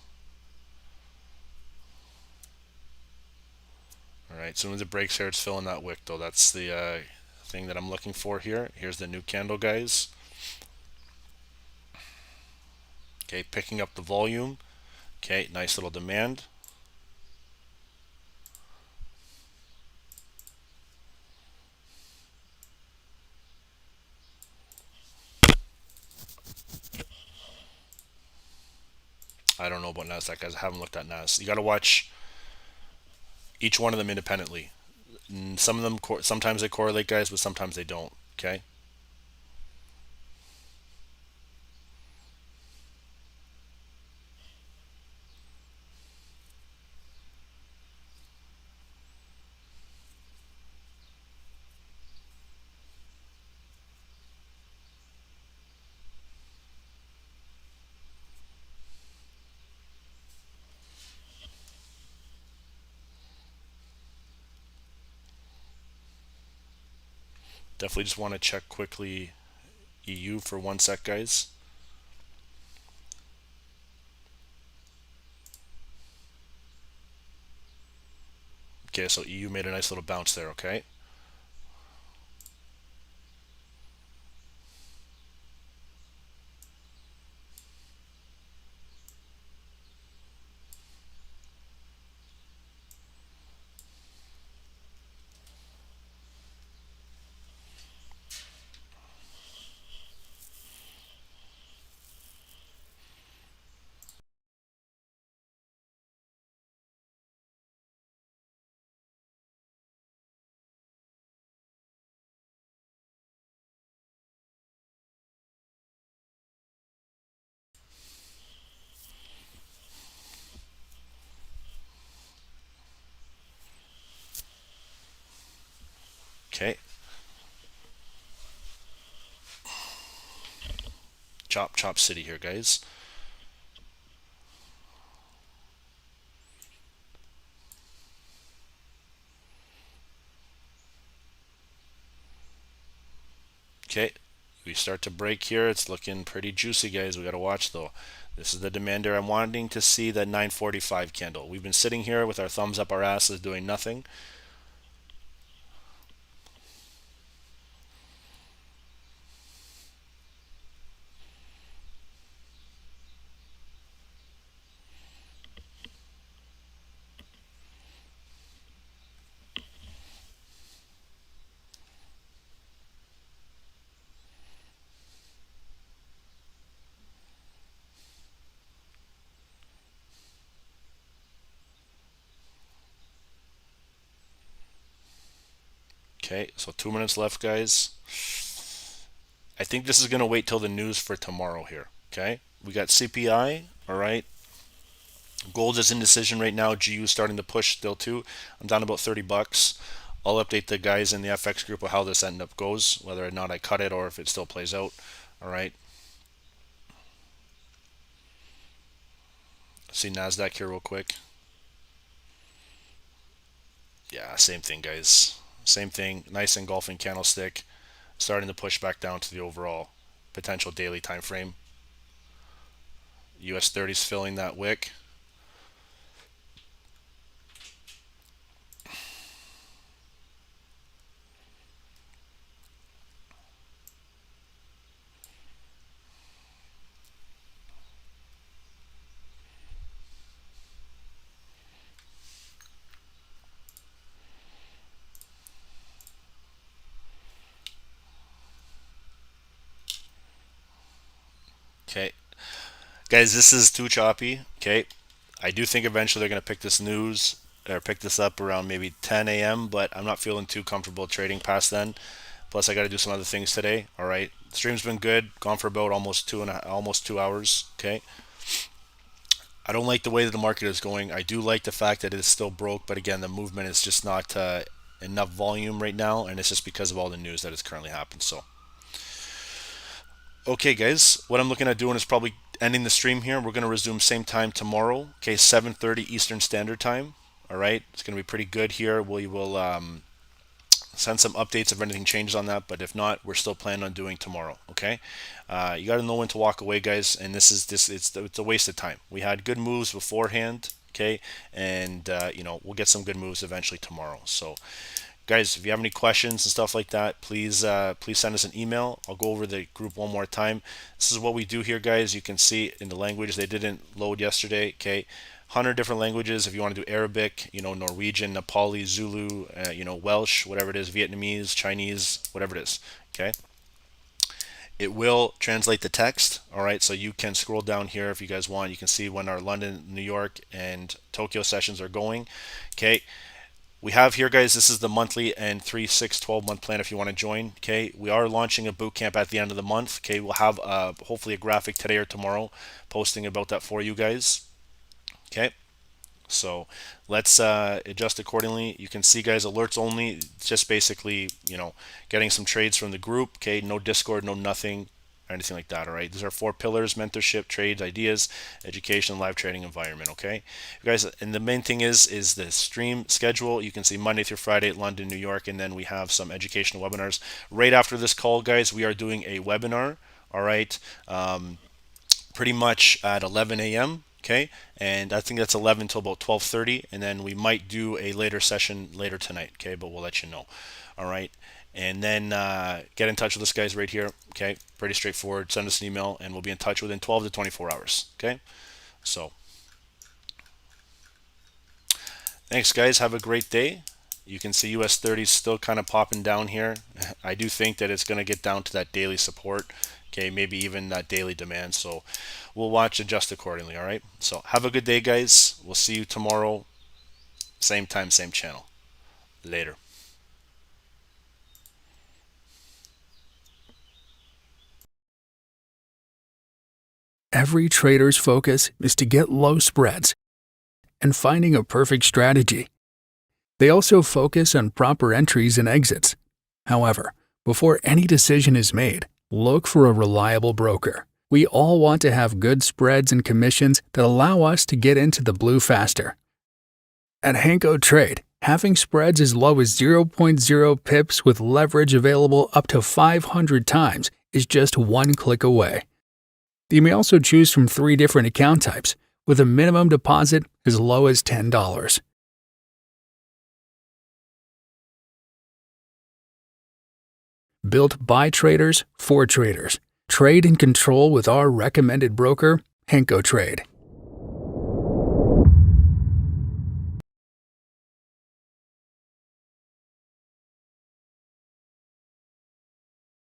B: Alright, as soon as it breaks here, it's filling that wick, though. That's the thing that I'm looking for here. Here's the new candle, guys. Okay, picking up the volume. Okay, nice little demand. I don't know about Nasdaq, guys. I haven't looked at Nas. You got to watch each one of them independently. Some of them, sometimes they correlate, guys, but sometimes they don't. Okay. Definitely just want to check quickly EU for 1 sec, guys. Okay, so EU made a nice little bounce there. Okay. Okay. Chop Chop City here, guys. Okay, we start to break here. It's looking pretty juicy, guys. We got to watch though. This is the demander. I'm wanting to see that 945 candle. We've been sitting here with our thumbs up our asses doing nothing. Okay, so 2 minutes left, guys. I think this is going to wait till the news for tomorrow here. Okay, we got CPI. All right, gold is indecision right now. GU starting to push still too. I'm down about 30 bucks. I'll update the guys in the FX group of how this end up goes, whether or not I cut it or if it still plays out. All right. See Nasdaq here real quick. Yeah, same thing, guys. Same thing. Nice engulfing candlestick, starting to push back down to the overall potential daily time frame. US 30s filling that wick. Okay. Guys, this is too choppy. Okay, I do think eventually they're going to pick this news or pick this up around maybe 10 a.m., but I'm not feeling too comfortable trading past then. Plus, I got to do some other things today. All right, the stream's been good, gone for about almost 2 hours. Okay, I don't like the way that the market is going. I do like the fact that it's still broke, but again, the movement is just not enough volume right now, and it's just because of all the news that has currently happened. So, okay, guys, what I'm looking at doing is probably ending the stream here. We're going to resume same time tomorrow. Okay, 7:30 Eastern Standard Time. All right, it's going to be pretty good here. We will send some updates if anything changes on that, but if not, we're still planning on doing tomorrow. Okay, you got to know when to walk away, guys, and it's a waste of time. We had good moves beforehand. Okay, and we'll get some good moves eventually tomorrow. So, guys, if you have any questions and stuff like that, please send us an email. I'll go over the group one more time. This is what we do here, guys. You can see in the language they didn't load yesterday. Okay, 100 different languages. If you want to do Arabic, Norwegian, Nepali, Zulu, Welsh, whatever it is, Vietnamese, Chinese, whatever it is. Okay. It will translate the text. All right, so you can scroll down here if you guys want. You can see when our London, New York, and Tokyo sessions are going. Okay. We have here, guys, this is the monthly and 3, 6, 12-month plan if you want to join. Okay, we are launching a boot camp at the end of the month. Okay, we'll have hopefully a graphic today or tomorrow posting about that for you guys. Okay, so let's adjust accordingly. You can see, guys, alerts only. It's just basically, getting some trades from the group. Okay, no Discord, no nothing, or anything like that. All right, these are 4 pillars: mentorship, trades, ideas, education, live trading environment. Okay, you guys, and the main thing is the stream schedule. You can see Monday through Friday, London, New York, and then we have some educational webinars right after this call, guys. We are doing a webinar. All right, pretty much at 11 a.m. Okay, and I think that's 11 till about 12:30, and then we might do a later session later tonight. Okay, but we'll let you know. All right, and then get in touch with us, guys, right here. Okay, pretty straightforward. Send us an email, and we'll be in touch within 12 to 24 hours. Okay, so thanks, guys. Have a great day. You can see US 30 is still kind of popping down here. I do think that it's going to get down to that daily support. Okay, maybe even that daily demand. So we'll watch, adjust accordingly. All right. So have a good day, guys. We'll see you tomorrow. Same time, same channel. Later.
A: Every trader's focus is to get low spreads and finding a perfect strategy. They also focus on proper entries and exits. However, before any decision is made, look for a reliable broker. We all want to have good spreads and commissions that allow us to get into the blue faster. At HankoTrade, having spreads as low as 0.0 pips with leverage available up to 500 times is just one click away. You may also choose from 3 different account types, with a minimum deposit as low as $10. Built by traders for traders. Trade and control with our recommended broker, HankoTrade.